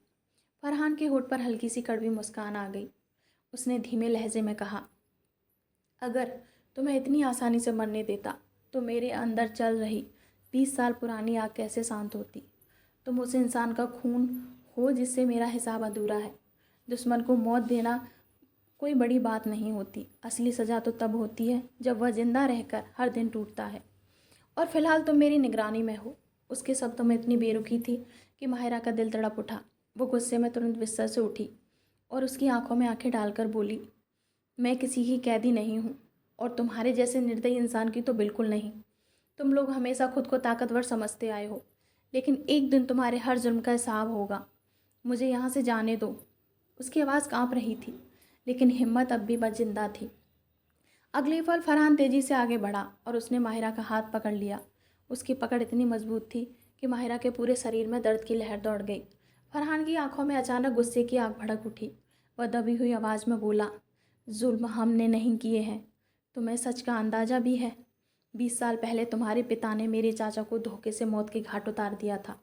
फरहान के होठ पर हल्की सी कड़वी मुस्कान आ गई। उसने धीमे लहजे में कहा, अगर तुम्हें इतनी आसानी से मरने देता तो मेरे अंदर चल रही 20 साल पुरानी आग कैसे शांत होती। तुम उस इंसान का खून हो जिससे मेरा हिसाब अधूरा है। दुश्मन को मौत देना कोई बड़ी बात नहीं होती। असली सज़ा तो तब होती है जब वह जिंदा रहकर हर दिन टूटता है। और फिलहाल तुम मेरी निगरानी में हो। उसके शब्दों में इतनी बेरुखी थी कि माहिरा का दिल तड़प उठा। वो गुस्से में तुरंत बिस्तर से उठी और उसकी आंखों में आंखें डालकर बोली, मैं किसी की कैदी नहीं हूँ और तुम्हारे जैसे निर्दयी इंसान की तो बिल्कुल नहीं। तुम लोग हमेशा खुद को ताकतवर समझते आए हो, लेकिन एक दिन तुम्हारे हर जुर्म का हिसाब होगा। मुझे यहाँ से जाने दो। उसकी आवाज़ काँप रही थी, लेकिन हिम्मत अब भी बस जिंदा थी। अगले पल फरहान तेज़ी से आगे बढ़ा और उसने माहिरा का हाथ पकड़ लिया। उसकी पकड़ इतनी मजबूत थी कि माहिरा के पूरे शरीर में दर्द की लहर दौड़ गई। फरहान की आंखों में अचानक गुस्से की आग भड़क उठी। वह दबी हुई आवाज़ में बोला, जुल्म हमने नहीं किए हैं। तुम्हें सच का अंदाज़ा भी है। 20 साल पहले तुम्हारे पिता ने मेरे चाचा को धोखे से मौत के घाट उतार दिया था।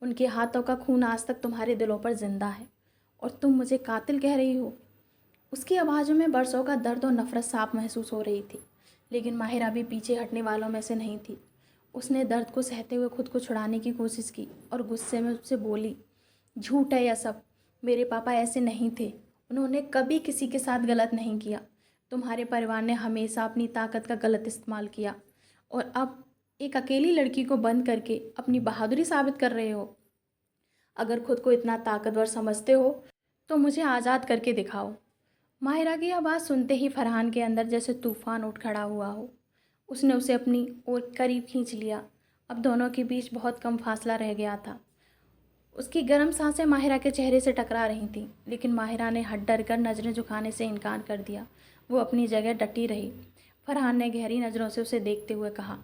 उनके हाथों का खून आज तक तुम्हारे दिलों पर जिंदा है और तुम मुझे कातिल कह रही हो। उसकी आवाज़ों में बरसों का दर्द और नफरत साफ महसूस हो रही थी, लेकिन माहिरा भी पीछे हटने वालों में से नहीं थी। उसने दर्द को सहते हुए खुद को छुड़ाने की कोशिश की और गुस्से में उससे बोली, झूठ है यह सब। मेरे पापा ऐसे नहीं थे। उन्होंने कभी किसी के साथ गलत नहीं किया। तुम्हारे परिवार ने हमेशा अपनी ताकत का गलत इस्तेमाल किया और अब एक अकेली लड़की को बंद करके अपनी बहादुरी साबित कर रहे हो। अगर खुद को इतना ताकतवर समझते हो तो मुझे आज़ाद करके दिखाओ। माहिरा की आवाज़ सुनते ही फरहान के अंदर जैसे तूफान उठ खड़ा हुआ हो। उसने उसे अपनी ओर करीब खींच लिया। अब दोनों के बीच बहुत कम फासला रह गया था। उसकी गर्म सांसें माहिरा के चेहरे से टकरा रही थीं, लेकिन माहिरा ने हट डर कर नज़रें झुकाने से इनकार कर दिया। वो अपनी जगह डटी रही। फरहान ने गहरी नज़रों से उसे देखते हुए कहा,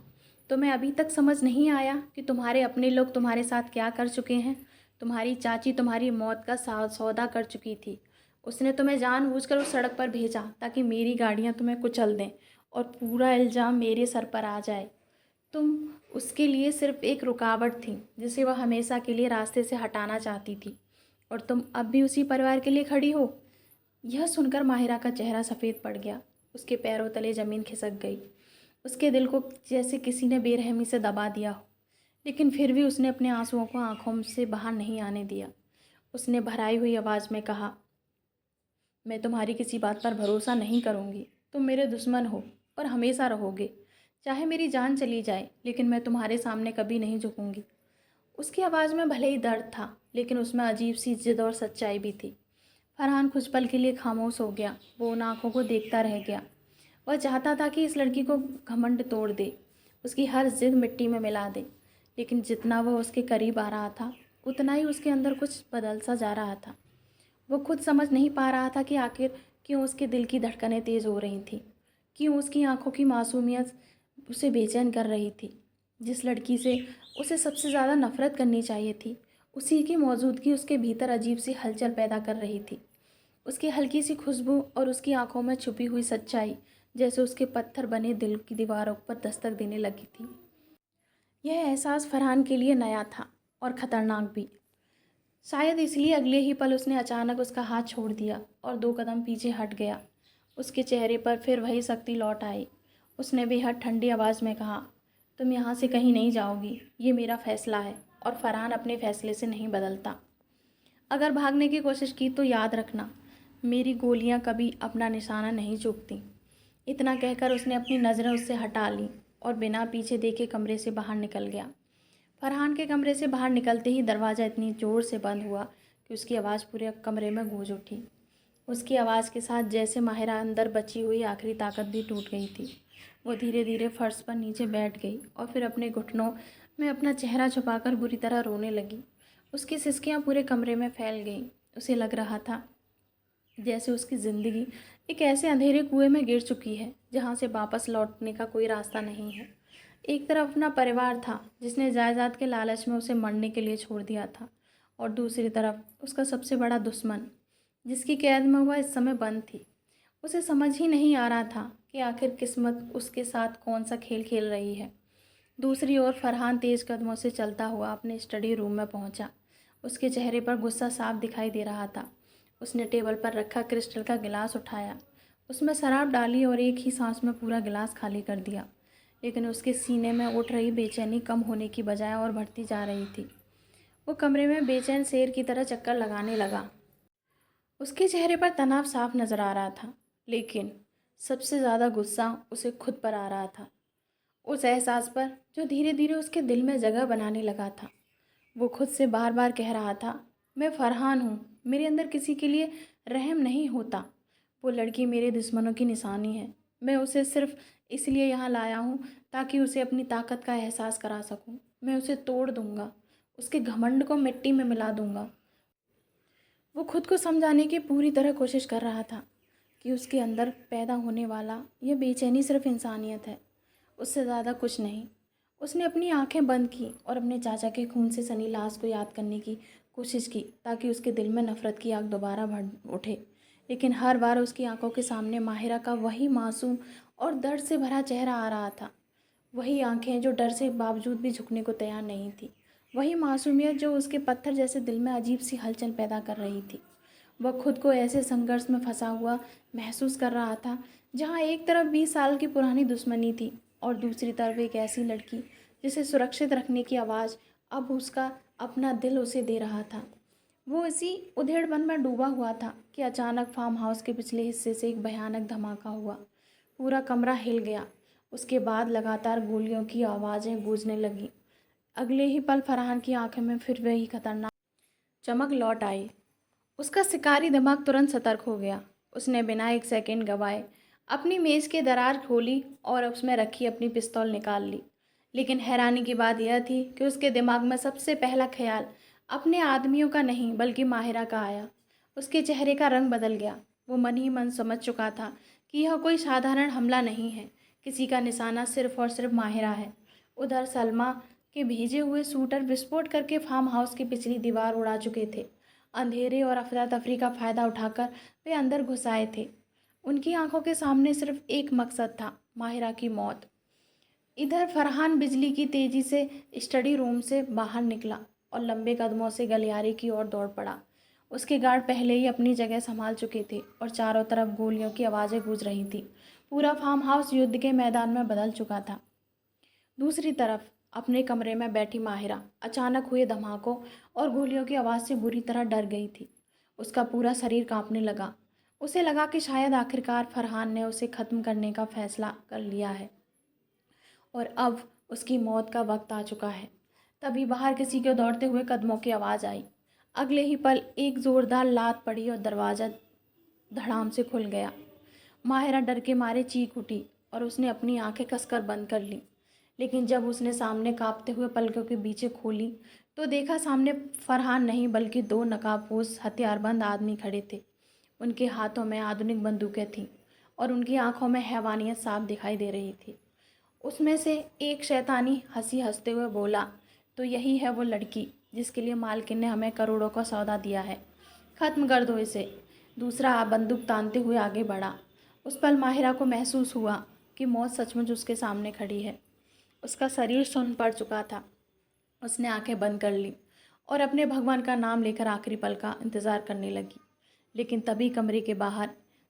तुम्हें अभी तक समझ नहीं आया कि तुम्हारे अपने लोग तुम्हारे साथ क्या कर चुके हैं। तुम्हारी चाची तुम्हारी मौत का सौदा कर चुकी थी। उसने तुम्हें जानबूझकर उस सड़क पर भेजा ताकि मेरी गाड़ियाँ तुम्हें कुचल दें और पूरा इल्ज़ाम मेरे सर पर आ जाए। तुम उसके लिए सिर्फ एक रुकावट थी जिसे वह हमेशा के लिए रास्ते से हटाना चाहती थी, और तुम अब भी उसी परिवार के लिए खड़ी हो। यह सुनकर माहिरा का चेहरा सफ़ेद पड़ गया। उसके पैरों तले ज़मीन खिसक गई। उसके दिल को जैसे किसी ने बेरहमी से दबा दिया हो, लेकिन फिर भी उसने अपने आंसुओं को आंखों से बाहर नहीं आने दिया। उसने भराई हुई आवाज़ में कहा, मैं तुम्हारी किसी बात पर भरोसा नहीं करूँगी। तुम मेरे दुश्मन हो और हमेशा रहोगे। चाहे मेरी जान चली जाए, लेकिन मैं तुम्हारे सामने कभी नहीं झुकूंगी। उसकी आवाज़ में भले ही दर्द था, लेकिन उसमें अजीब सी जिद और सच्चाई भी थी। फरहान कुछ पल के लिए खामोश हो गया। वो उन आँखों को देखता रह गया। वह चाहता था कि इस लड़की को घमंड तोड़ दे, उसकी हर जिद मिट्टी में मिला दे, लेकिन जितना वह उसके करीब आ रहा था उतना ही उसके अंदर कुछ बदल सा जा रहा था। वो खुद समझ नहीं पा रहा था कि आखिर क्यों उसके दिल की धड़कनें तेज़ हो रही थीं, क्यों उसकी आंखों की मासूमियत उसे बेचैन कर रही थी। जिस लड़की से उसे सबसे ज़्यादा नफरत करनी चाहिए थी, उसी की मौजूदगी उसके भीतर अजीब सी हलचल पैदा कर रही थी। उसकी हल्की सी खुशबू और उसकी आंखों में छुपी हुई सच्चाई जैसे उसके पत्थर बने दिल की दीवारों पर दस्तक देने लगी थी। यह एहसास फरहान के लिए नया था और ख़तरनाक भी। शायद इसलिए अगले ही पल उसने अचानक उसका हाथ छोड़ दिया और 2 कदम पीछे हट गया। उसके चेहरे पर फिर वही सख्ती लौट आई। उसने बेहद ठंडी आवाज़ में कहा, तुम यहाँ से कहीं नहीं जाओगी। ये मेरा फ़ैसला है और फरहान अपने फ़ैसले से नहीं बदलता। अगर भागने की कोशिश की तो याद रखना, मेरी गोलियाँ कभी अपना निशाना नहीं चूकती। इतना कहकर उसने अपनी नज़रें उससे हटा लीं और बिना पीछे देखे कमरे से बाहर निकल गया। फरहान के कमरे से बाहर निकलते ही दरवाज़ा इतनी ज़ोर से बंद हुआ कि उसकी आवाज़ पूरे कमरे में गूंज उठी। उसकी आवाज़ के साथ जैसे माहिरा अंदर बची हुई आखिरी ताकत भी टूट गई थी। वो धीरे धीरे फर्श पर नीचे बैठ गई और फिर अपने घुटनों में अपना चेहरा छुपाकर बुरी तरह रोने लगी। उसकी सिसकियाँ पूरे कमरे में फैल गईं। उसे लग रहा था जैसे उसकी ज़िंदगी एक ऐसे अंधेरे कुएं में गिर चुकी है जहाँ से वापस लौटने का कोई रास्ता नहीं है। एक तरफ अपना परिवार था जिसने जायदाद के लालच में उसे मरने के लिए छोड़ दिया था, और दूसरी तरफ उसका सबसे बड़ा दुश्मन जिसकी कैद में वह इस समय बंद थी। उसे समझ ही नहीं आ रहा था कि आखिर किस्मत उसके साथ कौन सा खेल खेल रही है। दूसरी ओर फरहान तेज़ कदमों से चलता हुआ अपने स्टडी रूम में पहुंचा। उसके चेहरे पर गुस्सा साफ दिखाई दे रहा था। उसने टेबल पर रखा क्रिस्टल का गिलास उठाया उसमें शराब डाली और एक ही सांस में पूरा गिलास खाली कर दिया। लेकिन उसके सीने में उठ रही बेचैनी कम होने की बजाय और बढ़ती जा रही थी। वो कमरे में बेचैन शेर की तरह चक्कर लगाने लगा। उसके चेहरे पर तनाव साफ नजर आ रहा था, लेकिन सबसे ज़्यादा गुस्सा उसे खुद पर आ रहा था। उस एहसास पर जो धीरे धीरे उसके दिल में जगह बनाने लगा था। वो खुद से बार बार कह रहा था, मैं फरहान हूँ, मेरे अंदर किसी के लिए रहम नहीं होता। वो लड़की मेरे दुश्मनों की निशानी है। मैं उसे सिर्फ इसलिए यहाँ लाया हूँ ताकि उसे अपनी ताकत का एहसास करा सकूँ। मैं उसे तोड़ दूँगा, उसके घमंड को मिट्टी में मिला दूँगा। वो खुद को समझाने की पूरी तरह कोशिश कर रहा था कि उसके अंदर पैदा होने वाला यह बेचैनी सिर्फ इंसानियत है, उससे ज़्यादा कुछ नहीं। उसने अपनी आंखें बंद की और अपने चाचा के खून से सनी लाश को याद करने की कोशिश की ताकि उसके दिल में नफ़रत की आग दोबारा भड़ उठे। लेकिन हर बार उसकी आंखों के सामने माहिरा का वही मासूम और दर्द से भरा चेहरा आ रहा था। वही आंखें जो डर से बावजूद भी झुकने को तैयार नहीं थी। वही मासूमियत जो उसके पत्थर जैसे दिल में अजीब सी हलचल पैदा कर रही थी। वह खुद को ऐसे संघर्ष में फंसा हुआ महसूस कर रहा था जहाँ एक तरफ 20 साल की पुरानी दुश्मनी थी और दूसरी तरफ एक ऐसी लड़की जिसे सुरक्षित रखने की आवाज़ अब उसका अपना दिल उसे दे रहा था। वो इसी उधेड़पन में डूबा हुआ था कि अचानक फार्म हाउस के पिछले हिस्से से एक भयानक धमाका हुआ। पूरा कमरा हिल गया। उसके बाद लगातार गोलियों की आवाज़ें गूंजने लगीं। अगले ही पल फरहान की आंखों में फिर वही खतरनाक चमक लौट आई। उसका शिकारी दिमाग तुरंत सतर्क हो गया। उसने बिना एक सेकंड गवाए अपनी मेज़ की दरार खोली और उसमें रखी अपनी पिस्तौल निकाल ली। लेकिन हैरानी की बात यह थी कि उसके दिमाग में सबसे पहला ख्याल अपने आदमियों का नहीं बल्कि माहिरा का आया। उसके चेहरे का रंग बदल गया। वो मन ही मन समझ चुका था कि यह कोई साधारण हमला नहीं है। किसी का निशाना सिर्फ और सिर्फ माहिरा है। उधर सलमा के भेजे हुए शूटर विस्फोट करके फार्म हाउस की पिछली दीवार उड़ा चुके थे। अंधेरे और अफरा तफरी का फ़ायदा उठाकर वे अंदर घुस आए थे। उनकी आंखों के सामने सिर्फ एक मकसद था, माहिरा की मौत। इधर फरहान बिजली की तेज़ी से स्टडी रूम से बाहर निकला और लंबे कदमों से गलियारे की ओर दौड़ पड़ा। उसके गार्ड पहले ही अपनी जगह संभाल चुके थे और चारों तरफ गोलियों की आवाज़ें गूंज रही थी। पूरा फार्म हाउस युद्ध के मैदान में बदल चुका था। दूसरी तरफ अपने कमरे में बैठी माहिरा अचानक हुए धमाकों और गोलियों की आवाज़ से बुरी तरह डर गई थी। उसका पूरा शरीर कांपने लगा। उसे लगा कि शायद आखिरकार फरहान ने उसे ख़त्म करने का फैसला कर लिया है और अब उसकी मौत का वक्त आ चुका है। तभी बाहर किसी के दौड़ते हुए कदमों की आवाज़ आई। अगले ही पल एक ज़ोरदार लात पड़ी और दरवाज़ा धड़ाम से खुल गया। माहिरा डर के मारे चीख उठी और उसने अपनी आंखें कसकर बंद कर लीं। लेकिन जब उसने सामने कांपते हुए पलकों के बीच खोली तो देखा सामने फरहान नहीं बल्कि दो नकाबपोश हथियारबंद आदमी खड़े थे। उनके हाथों में आधुनिक बंदूकें थीं और उनकी आंखों में हैवानियत साफ दिखाई दे रही थी। उसमें से एक शैतानी हंसी हंसते हुए बोला, तो यही है वो लड़की जिसके लिए मालकिन ने हमें करोड़ों का सौदा दिया है। ख़त्म कर दो इसे। दूसरा बंदूक तानते हुए आगे बढ़ा। उस पल माहिरा को महसूस हुआ कि मौत सचमुच उसके सामने खड़ी है। उसका शरीर सुन्न पड़ चुका था। उसने आंखें बंद कर ली और अपने भगवान का नाम लेकर आखिरी पल का इंतज़ार करने लगी। लेकिन तभी कमरे के बाहर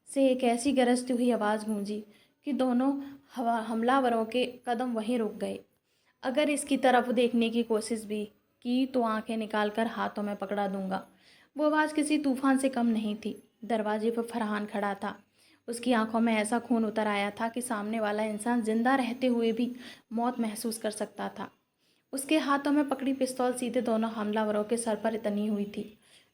से एक ऐसी गरजती हुई आवाज़ गूंजी कि दोनों हमलावरों के कदम वहीं रुक गए। अगर इसकी तरफ देखने की कोशिश भी की तो आंखें निकालकर हाथों में पकड़ा दूंगा। वो आवाज़ किसी तूफान से कम नहीं थी। दरवाजे पर फरहान खड़ा था। उसकी आंखों में ऐसा खून उतर आया था कि सामने वाला इंसान जिंदा रहते हुए भी मौत महसूस कर सकता था। उसके हाथों में पकड़ी पिस्तौल सीधे दोनों हमलावरों के सर पर तनी हुई थी।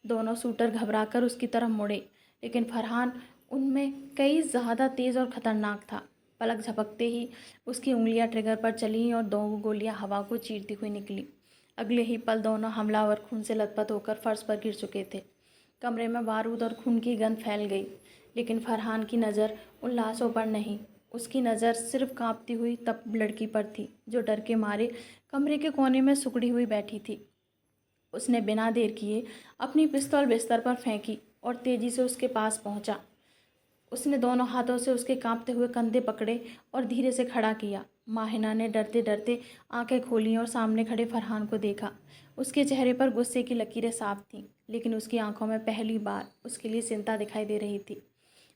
दोनों शूटर घबराकर उसकी तरफ मुड़े, लेकिन फरहान उनमें कई ज़्यादा तेज़ और ख़तरनाक था। पलक झपकते ही उसकी उंगलियां ट्रिगर पर चलीं और दो गोलियां हवा को चीरती हुई निकली। अगले ही पल दोनों हमलावर खून से लथपथ होकर फर्श पर गिर चुके थे। कमरे में बारूद और खून की गंध फैल गई, लेकिन फरहान की नज़र उन लाशों पर नहीं, उसकी नज़र सिर्फ कांपती हुई तब लड़की पर थी जो डर के मारे कमरे के कोने में सिकुड़ी हुई बैठी थी। उसने बिना देर किए अपनी पिस्तौल बिस्तर पर फेंकी और तेज़ी से उसके पास पहुंचा। उसने दोनों हाथों से उसके कांपते हुए कंधे पकड़े और धीरे से खड़ा किया। माहिना ने डरते डरते आंखें खोलीं और सामने खड़े फरहान को देखा। उसके चेहरे पर गुस्से की लकीरें साफ थीं, लेकिन उसकी आंखों में पहली बार उसके लिए चिंता दिखाई दे रही थी।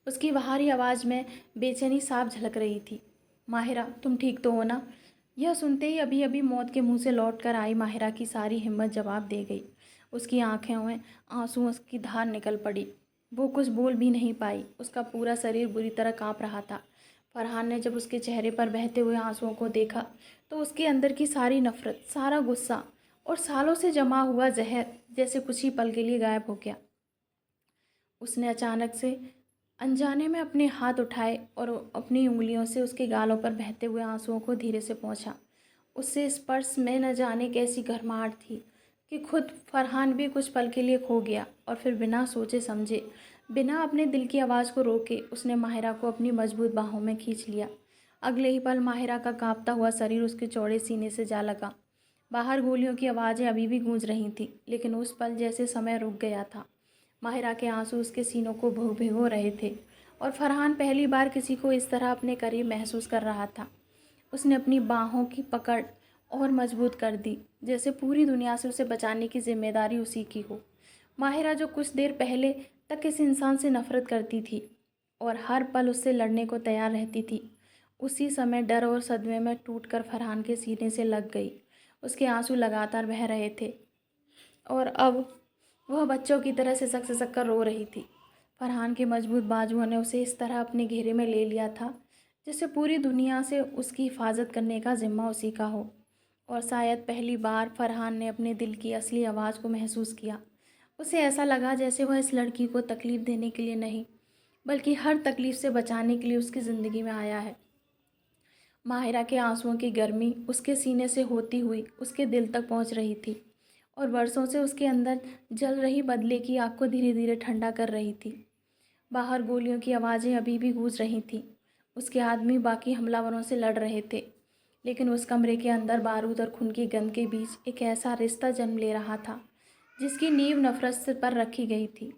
उसकी बाहरी आवाज़ में बेचैनी साफ झलक रही थी। माहिरा, तुम ठीक तो हो ना? यह सुनते ही अभी अभी मौत के मुंह से लौट कर आई माहिरा की सारी हिम्मत जवाब दे गई। उसकी आंखें में आंसुओं की धार निकल पड़ी। वो कुछ बोल भी नहीं पाई। उसका पूरा शरीर बुरी तरह कांप रहा था। फरहान ने जब उसके चेहरे पर बहते हुए आंसुओं को देखा तो उसके अंदर की सारी नफरत, सारा गुस्सा और सालों से जमा हुआ जहर जैसे कुछ ही पल के लिए गायब हो गया। उसने अचानक से अनजाने में अपने हाथ उठाए और अपनी उंगलियों से उसके गालों पर बहते हुए आंसुओं को धीरे से पोंछा। उससे स्पर्श में न जाने कैसी गर्माहट थी कि खुद फरहान भी कुछ पल के लिए खो गया और फिर बिना सोचे समझे, बिना अपने दिल की आवाज़ को रोके उसने माहिरा को अपनी मजबूत बाहों में खींच लिया। अगले ही पल माहिरा का कांपता हुआ शरीर उसके चौड़े सीने से जा लगा। बाहर गोलियों की आवाज़ें अभी भी गूंज रही थीं, लेकिन उस पल जैसे समय रुक गया था। माहिरा के आंसू उसके सीनों को भिगो रहे थे और फरहान पहली बार किसी को इस तरह अपने करीब महसूस कर रहा था। उसने अपनी बाहों की पकड़ और मजबूत कर दी, जैसे पूरी दुनिया से उसे बचाने की जिम्मेदारी उसी की हो। माहिरा, जो कुछ देर पहले तक इस इंसान से नफरत करती थी और हर पल उससे लड़ने को तैयार रहती थी, उसी समय डर और सदमे में टूटकर फरहान के सीने से लग गई। उसके आंसू लगातार बह रहे थे और अब वह बच्चों की तरह सिसक कर रो रही थी। फरहान के मजबूत बाजुओं ने उसे इस तरह अपने घेरे में ले लिया था जैसे पूरी दुनिया से उसकी हिफाजत करने का जिम्मा उसी का हो। और शायद पहली बार फरहान ने अपने दिल की असली आवाज़ को महसूस किया। उसे ऐसा लगा जैसे वह इस लड़की को तकलीफ़ देने के लिए नहीं, बल्कि हर तकलीफ़ से बचाने के लिए उसकी ज़िंदगी में आया है। माहिरा के आंसुओं की गर्मी उसके सीने से होती हुई उसके दिल तक पहुंच रही थी और वर्षों से उसके अंदर जल रही बदले की आग को धीरे धीरे ठंडा कर रही थी। बाहर गोलियों की आवाज़ें अभी भी गूंज रही थीं। उसके आदमी बाकी हमलावरों से लड़ रहे थे, लेकिन उस कमरे के अंदर बारूद और खून की गंध के बीच एक ऐसा रिश्ता जन्म ले रहा था जिसकी नींव नफरत से पर रखी गई थी,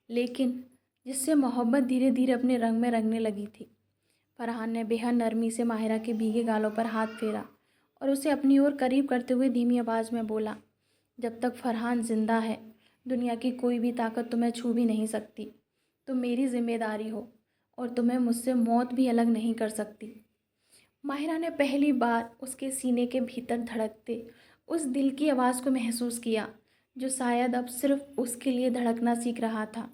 लेकिन जिससे मोहब्बत धीरे धीरे अपने रंग में रंगने लगी थी। फरहान ने बेहद नरमी से माहिरा के भीगे गालों पर हाथ फेरा और उसे अपनी ओर करीब करते हुए धीमी आवाज़ में बोला, जब तक फरहान जिंदा है, दुनिया की कोई भी ताकत तुम्हें छू भी नहीं सकती। तुम मेरी जिम्मेदारी हो और तुम्हें मुझसे मौत भी अलग नहीं कर सकती। माहिरा ने पहली बार उसके सीने के भीतर धड़कते उस दिल की आवाज़ को महसूस किया जो शायद अब सिर्फ उसके लिए धड़कना सीख रहा था।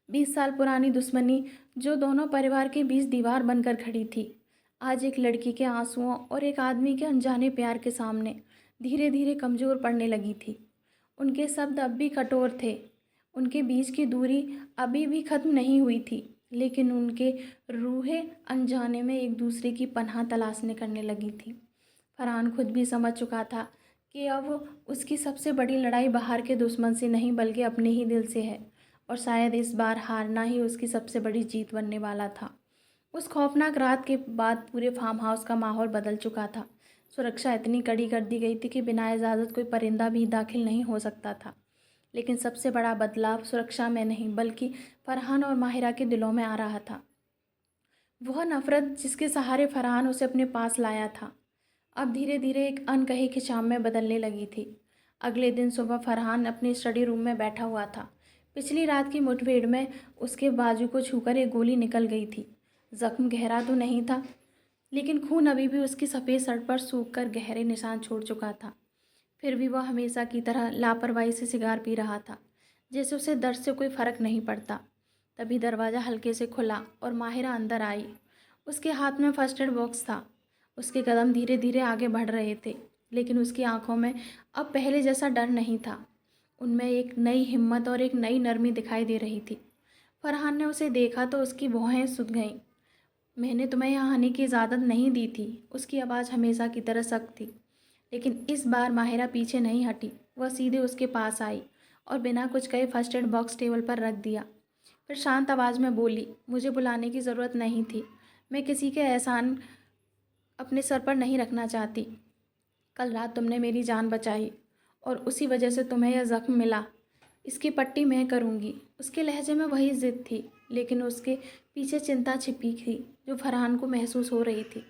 20 साल पुरानी दुश्मनी जो दोनों परिवार के बीच दीवार बनकर खड़ी थी, आज एक लड़की के आंसुओं और एक आदमी के अनजाने प्यार के सामने धीरे धीरे कमज़ोर पड़ने लगी थी। उनके शब्द अब भी कठोर थे, उनके बीच की दूरी अभी भी ख़त्म नहीं हुई थी, लेकिन उनके रूहें अनजाने में एक दूसरे की पनाह तलाशने करने लगी थी। फरहान खुद भी समझ चुका था कि अब उसकी सबसे बड़ी लड़ाई बाहर के दुश्मन से नहीं बल्कि अपने ही दिल से है, और शायद इस बार हारना ही उसकी सबसे बड़ी जीत बनने वाला था। उस खौफनाक रात के बाद पूरे फार्म हाउस का माहौल बदल चुका था। सुरक्षा इतनी कड़ी कर दी गई थी कि बिना इजाज़त कोई परिंदा भी दाखिल नहीं हो सकता था। लेकिन सबसे बड़ा बदलाव सुरक्षा में नहीं बल्कि फरहान और माहिरा के दिलों में आ रहा था। वह नफ़रत जिसके सहारे फरहान उसे अपने पास लाया था, अब धीरे धीरे एक अनकही खिंचाव में बदलने लगी थी। अगले दिन सुबह फरहान अपने स्टडी रूम में बैठा हुआ था। पिछली रात की मुठभेड़ में उसके बाजू को छूकर एक गोली निकल गई थी। जख्म गहरा तो नहीं था, लेकिन खून अभी भी उसकी सफ़ेद शर्ट पर सूख कर गहरे निशान छोड़ चुका था। फिर भी वह हमेशा की तरह लापरवाही से सिगार पी रहा था, जैसे उसे दर्द से कोई फ़र्क नहीं पड़ता। तभी दरवाज़ा हल्के से खुला और माहिरा अंदर आई। उसके हाथ में फर्स्ट एड बॉक्स था। उसके कदम धीरे धीरे आगे बढ़ रहे थे, लेकिन उसकी आंखों में अब पहले जैसा डर नहीं था। उनमें एक नई हिम्मत और एक नई नरमी दिखाई दे रही थी। फरहान ने उसे देखा तो उसकी भौहें सूख गईं। मैंने तुम्हें यहाँ आने की इजाज़त नहीं दी थी। उसकी आवाज़ हमेशा की तरह सख्त थी, लेकिन इस बार माहिरा पीछे नहीं हटी। वह सीधे उसके पास आई और बिना कुछ कहे फर्स्ट एड बॉक्स टेबल पर रख दिया। फिर शांत आवाज़ में बोली, मुझे बुलाने की ज़रूरत नहीं थी। मैं किसी के एहसान अपने सर पर नहीं रखना चाहती। कल रात तुमने मेरी जान बचाई और उसी वजह से तुम्हें यह ज़ख्म मिला। इसकी पट्टी मैं करूँगी। उसके लहजे में वही ज़िद थी, लेकिन उसके पीछे चिंता छिपी थी जो फरहान को महसूस हो रही थी।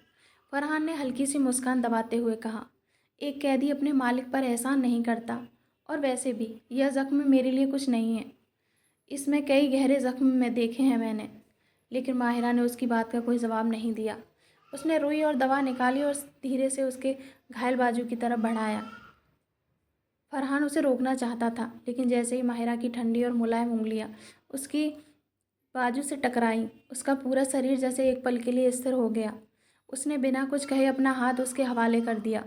फरहान ने हल्की सी मुस्कान दबाते हुए कहा, एक कैदी अपने मालिक पर एहसान नहीं करता, और वैसे भी यह ज़ख्म मेरे लिए कुछ नहीं है। इसमें कई गहरे ज़ख्म में देखे हैं मैंने। लेकिन माहिरा ने उसकी बात का कोई जवाब नहीं दिया। उसने रुई और दवा निकाली और धीरे से उसके घायल बाजू की तरफ बढ़ाया। फरहान उसे रोकना चाहता था, लेकिन जैसे ही माहिरा की ठंडी और मुलायम उंगलियां उसकी बाजू से टकराई, उसका पूरा शरीर जैसे एक पल के लिए स्थिर हो गया। उसने बिना कुछ कहे अपना हाथ उसके हवाले कर दिया।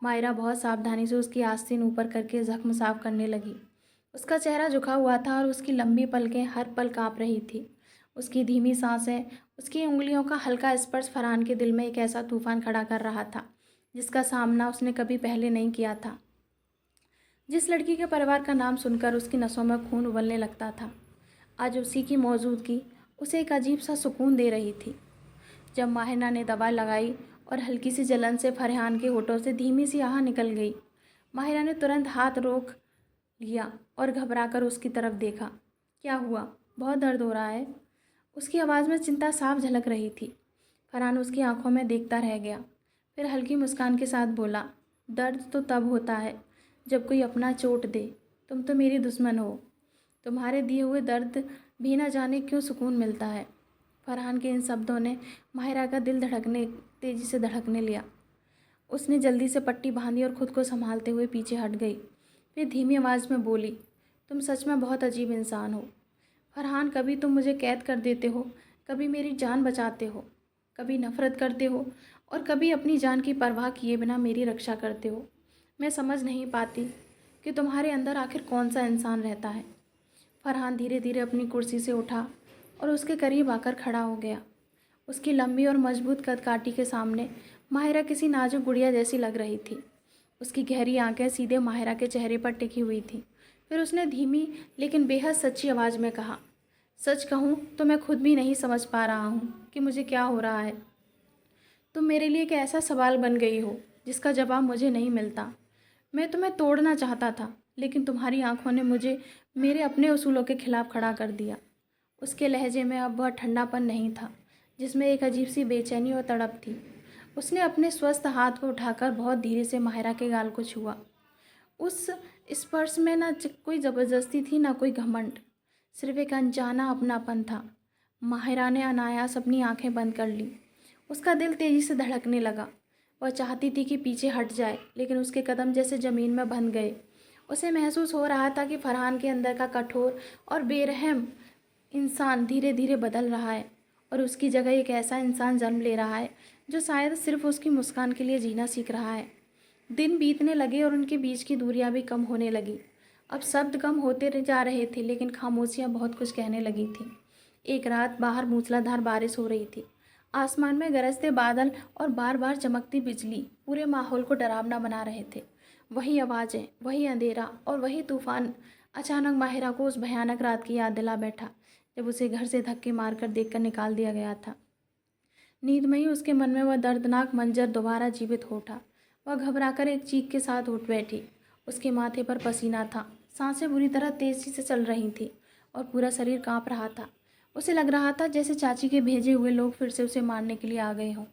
माहिरा बहुत सावधानी से उसकी आस्तीन ऊपर करके जख्म साफ करने लगी। उसका चेहरा झुका हुआ था और उसकी लंबी पलकें हर पल काँप रही थी। उसकी धीमी सांसें, उसकी उंगलियों का हल्का स्पर्श फरहान के दिल में एक ऐसा तूफान खड़ा कर रहा था जिसका सामना उसने कभी पहले नहीं किया था। जिस लड़की के परिवार का नाम सुनकर उसकी नसों में खून उबलने लगता था, आज उसी की मौजूदगी उसे एक अजीब सा सुकून दे रही थी। जब माहिरा ने दवा लगाई और हल्की सी जलन से फरहान के होठों से धीमी सी आह निकल गई, माहिरा ने तुरंत हाथ रोक लिया और घबराकर उसकी तरफ देखा। क्या हुआ? बहुत दर्द हो रहा है? उसकी आवाज़ में चिंता साफ झलक रही थी। फरहान उसकी आंखों में देखता रह गया, फिर हल्की मुस्कान के साथ बोला, दर्द तो तब होता है जब कोई अपना चोट दे। तुम तो मेरी दुश्मन हो। तुम्हारे दिए हुए दर्द भी न जाने क्यों सुकून मिलता है। फरहान के इन शब्दों ने माहिरा का दिल तेज़ी से धड़कने लिया। उसने जल्दी से पट्टी बांधी और ख़ुद को संभालते हुए पीछे हट गई। फिर धीमी आवाज़ में बोली, तुम सच में बहुत अजीब इंसान हो फरहान। कभी तुम मुझे कैद कर देते हो, कभी मेरी जान बचाते हो, कभी नफ़रत करते हो और कभी अपनी जान की परवाह किए बिना मेरी रक्षा करते हो। मैं समझ नहीं पाती कि तुम्हारे अंदर आखिर कौन सा इंसान रहता है। फरहान धीरे धीरे अपनी कुर्सी से उठा और उसके करीब आकर खड़ा हो गया। उसकी लंबी और मजबूत कदकाठी के सामने माहिरा किसी नाजुक गुड़िया जैसी लग रही थी। उसकी गहरी आंखें सीधे माहिरा के चेहरे पर टिकी हुई थीं। फिर उसने धीमी लेकिन बेहद सच्ची आवाज़ में कहा, सच कहूँ तो मैं खुद भी नहीं समझ पा रहा हूँ कि मुझे क्या हो रहा है। तुम मेरे लिए एक ऐसा सवाल बन गई हो जिसका जवाब मुझे नहीं मिलता। मैं तुम्हें तोड़ना चाहता था, लेकिन तुम्हारी आंखों ने मुझे मेरे अपने उसूलों के खिलाफ खड़ा कर दिया। उसके लहजे में अब वह ठंडापन नहीं था, जिसमें एक अजीब सी बेचैनी और तड़प थी। उसने अपने स्वस्थ हाथ को उठाकर बहुत धीरे से माहिरा के गाल को छुआ। उस स्पर्श में ना कोई ज़बरदस्ती थी, ना कोई घमंड, सिर्फ एक अनजाना अपनापन था। माहिरा ने अनायास अपनी आंखें बंद कर ली। उसका दिल तेज़ी से धड़कने लगा। वह चाहती थी कि पीछे हट जाए, लेकिन उसके कदम जैसे ज़मीन में बंध गए। उसे महसूस हो रहा था कि फरहान के अंदर का कठोर और बेरहम इंसान धीरे धीरे बदल रहा है और उसकी जगह एक ऐसा इंसान जन्म ले रहा है जो शायद सिर्फ उसकी मुस्कान के लिए जीना सीख रहा है। दिन बीतने लगे और उनके बीच की दूरियां भी कम होने लगी। अब शब्द कम होते जा रहे थे, लेकिन खामोशियां बहुत कुछ कहने लगी थीं। एक रात बाहर मूसलाधार बारिश हो रही थी। आसमान में गरजते बादल और बार बार चमकती बिजली पूरे माहौल को डरावना बना रहे थे। वही आवाज़ें, वही अंधेरा और वही तूफान अचानक माहिरा को उस भयानक रात की याद दिला बैठा जब उसे घर से धक्के मारकर देखकर निकाल दिया गया था। नींद में ही उसके मन में वह दर्दनाक मंजर दोबारा जीवित हो उठा। वह घबराकर एक चीख के साथ उठ बैठी। उसके माथे पर पसीना था, सांसें बुरी तरह तेज़ी से चल रही थीं और पूरा शरीर कांप रहा था। उसे लग रहा था जैसे चाची के भेजे हुए लोग फिर से उसे मारने के लिए आ गए हों।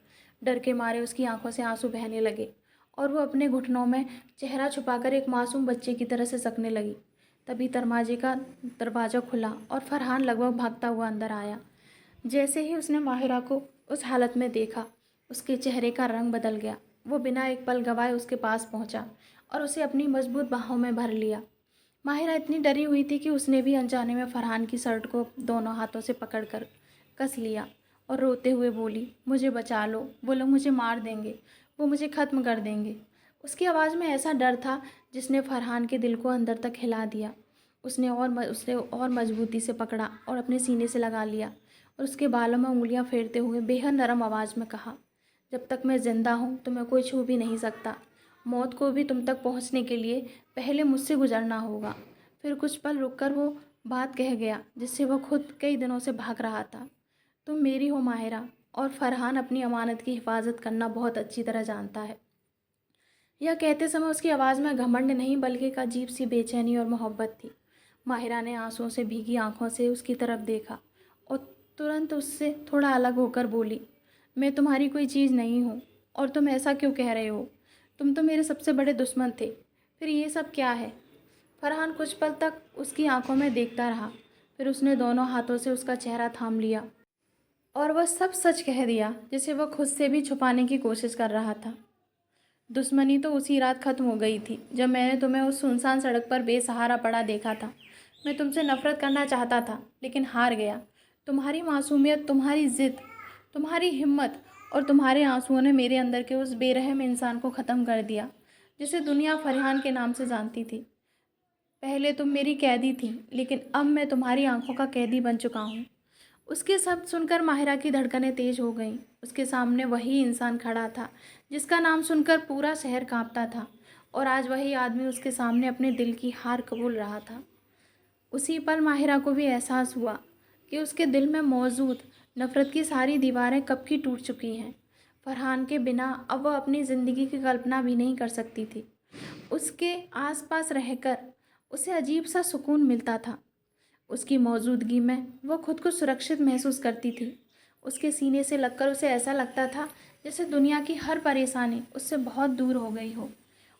डर के मारे उसकी आंखों से आंसू बहने लगे और वो अपने घुटनों में चेहरा छुपाकर एक मासूम बच्चे की तरह से सकने लगी। तभी दरवाजे का दरवाज़ा खुला और फरहान लगभग भागता हुआ अंदर आया। जैसे ही उसने माहिरा को उस हालत में देखा, उसके चेहरे का रंग बदल गया। वो बिना एक पल गवाए उसके पास पहुंचा और उसे अपनी मजबूत बाहों में भर लिया। माहिरा इतनी डरी हुई थी कि उसने भी अनजाने में फरहान की शर्ट को दोनों हाथों से पकड़कर कस लिया और रोते हुए बोली, मुझे बचा लो, वो लोग मुझे मार देंगे, वो मुझे ख़त्म कर देंगे। उसकी आवाज़ में ऐसा डर था जिसने फरहान के दिल को अंदर तक हिला दिया। उसे और मजबूती से पकड़ा और अपने सीने से लगा लिया और उसके बालों में उंगलियां फेरते हुए बेहद नरम आवाज़ में कहा, जब तक मैं ज़िंदा हूँ तुम्हें कोई छू भी नहीं सकता। मौत को भी तुम तक पहुँचने के लिए पहले मुझसे गुजरना होगा। फिर कुछ पल रुककर वो बात कह गया जिससे वह खुद कई दिनों से भाग रहा था। तुम मेरी हो माहिरा, और फरहान अपनी अमानत की हिफाजत करना बहुत अच्छी तरह जानता है। यह कहते समय उसकी आवाज़ में घमंड नहीं, बल्कि एक अजीब सी बेचैनी और मोहब्बत थी। माहिरा ने आंसुओं से भीगी आंखों से उसकी तरफ देखा और तुरंत उससे थोड़ा अलग होकर बोली, मैं तुम्हारी कोई चीज़ नहीं हूँ, और तुम ऐसा क्यों कह रहे हो? तुम तो मेरे सबसे बड़े दुश्मन थे, फिर ये सब क्या है? फरहान कुछ पल तक उसकी आंखों में देखता रहा, फिर उसने दोनों हाथों से उसका चेहरा थाम लिया और वह सब सच कह दिया जिसे वह खुद से भी छुपाने की कोशिश कर रहा था। दुश्मनी तो उसी रात खत्म हो गई थी जब मैंने तुम्हें उस सुनसान सड़क पर बेसहारा पड़ा देखा था। मैं तुमसे नफरत करना चाहता था लेकिन हार गया। तुम्हारी मासूमियत, तुम्हारी जिद, तुम्हारी हिम्मत और तुम्हारे आंसुओं ने मेरे अंदर के उस बेरहम इंसान को ख़त्म कर दिया जिसे दुनिया फरहान के नाम से जानती थी। पहले तुम मेरी कैदी थी लेकिन अब मैं तुम्हारी आंखों का कैदी बन चुका हूँ। उसके शब्द सुनकर माहिरा की धड़कनें तेज हो गईं। उसके सामने वही इंसान खड़ा था जिसका नाम सुनकर पूरा शहर कांपता था, और आज वही आदमी उसके सामने अपने दिल की हार कबूल रहा था। उसी पल माहिरा को भी एहसास हुआ कि उसके दिल में मौजूद नफ़रत की सारी दीवारें कब की टूट चुकी हैं। फरहान के बिना अब वह अपनी ज़िंदगी की कल्पना भी नहीं कर सकती थी। उसके आसपास रहकर उसे अजीब सा सुकून मिलता था। उसकी मौजूदगी में वह खुद को सुरक्षित महसूस करती थी। उसके सीने से लगकर उसे ऐसा लगता था जैसे दुनिया की हर परेशानी उससे बहुत दूर हो गई हो।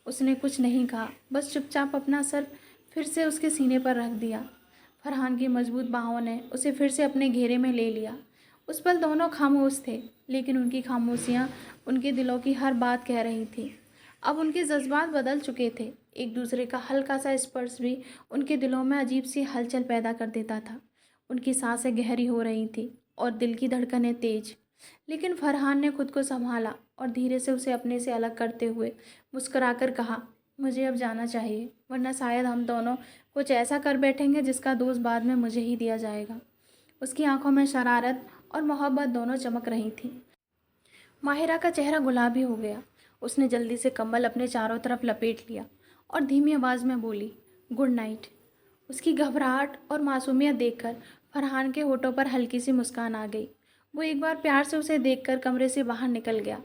उसने कुछ नहीं कहा, बस चुपचाप अपना सर फिर से उसके सीने पर रख दिया। फरहान की मजबूत बाहों ने उसे फिर से अपने घेरे में ले लिया। उस पल दोनों खामोश थे, लेकिन उनकी खामोशियाँ उनके दिलों की हर बात कह रही थी। अब उनके जज्बात बदल चुके थे। एक दूसरे का हल्का सा स्पर्श भी उनके दिलों में अजीब सी हलचल पैदा कर देता था। उनकी सांसें गहरी हो रही थी और दिल की धड़कनें तेज। लेकिन फरहान ने खुद को संभाला और धीरे से उसे अपने से अलग करते हुए मुस्कुराकर कहा, मुझे अब जाना चाहिए, वरना शायद हम दोनों कुछ ऐसा कर बैठेंगे जिसका दोष बाद में मुझे ही दिया जाएगा। उसकी आंखों में शरारत और मोहब्बत दोनों चमक रही थी। माहिरा का चेहरा गुलाबी हो गया। उसने जल्दी से कंबल अपने चारों तरफ लपेट लिया और धीमी आवाज़ में बोली, गुड नाइट। उसकी घबराहट और मासूमियत देखकर फरहान के होठों पर हल्की सी मुस्कान आ गई। वो एक बार प्यार से उसे देखकर कमरे से बाहर निकल गया।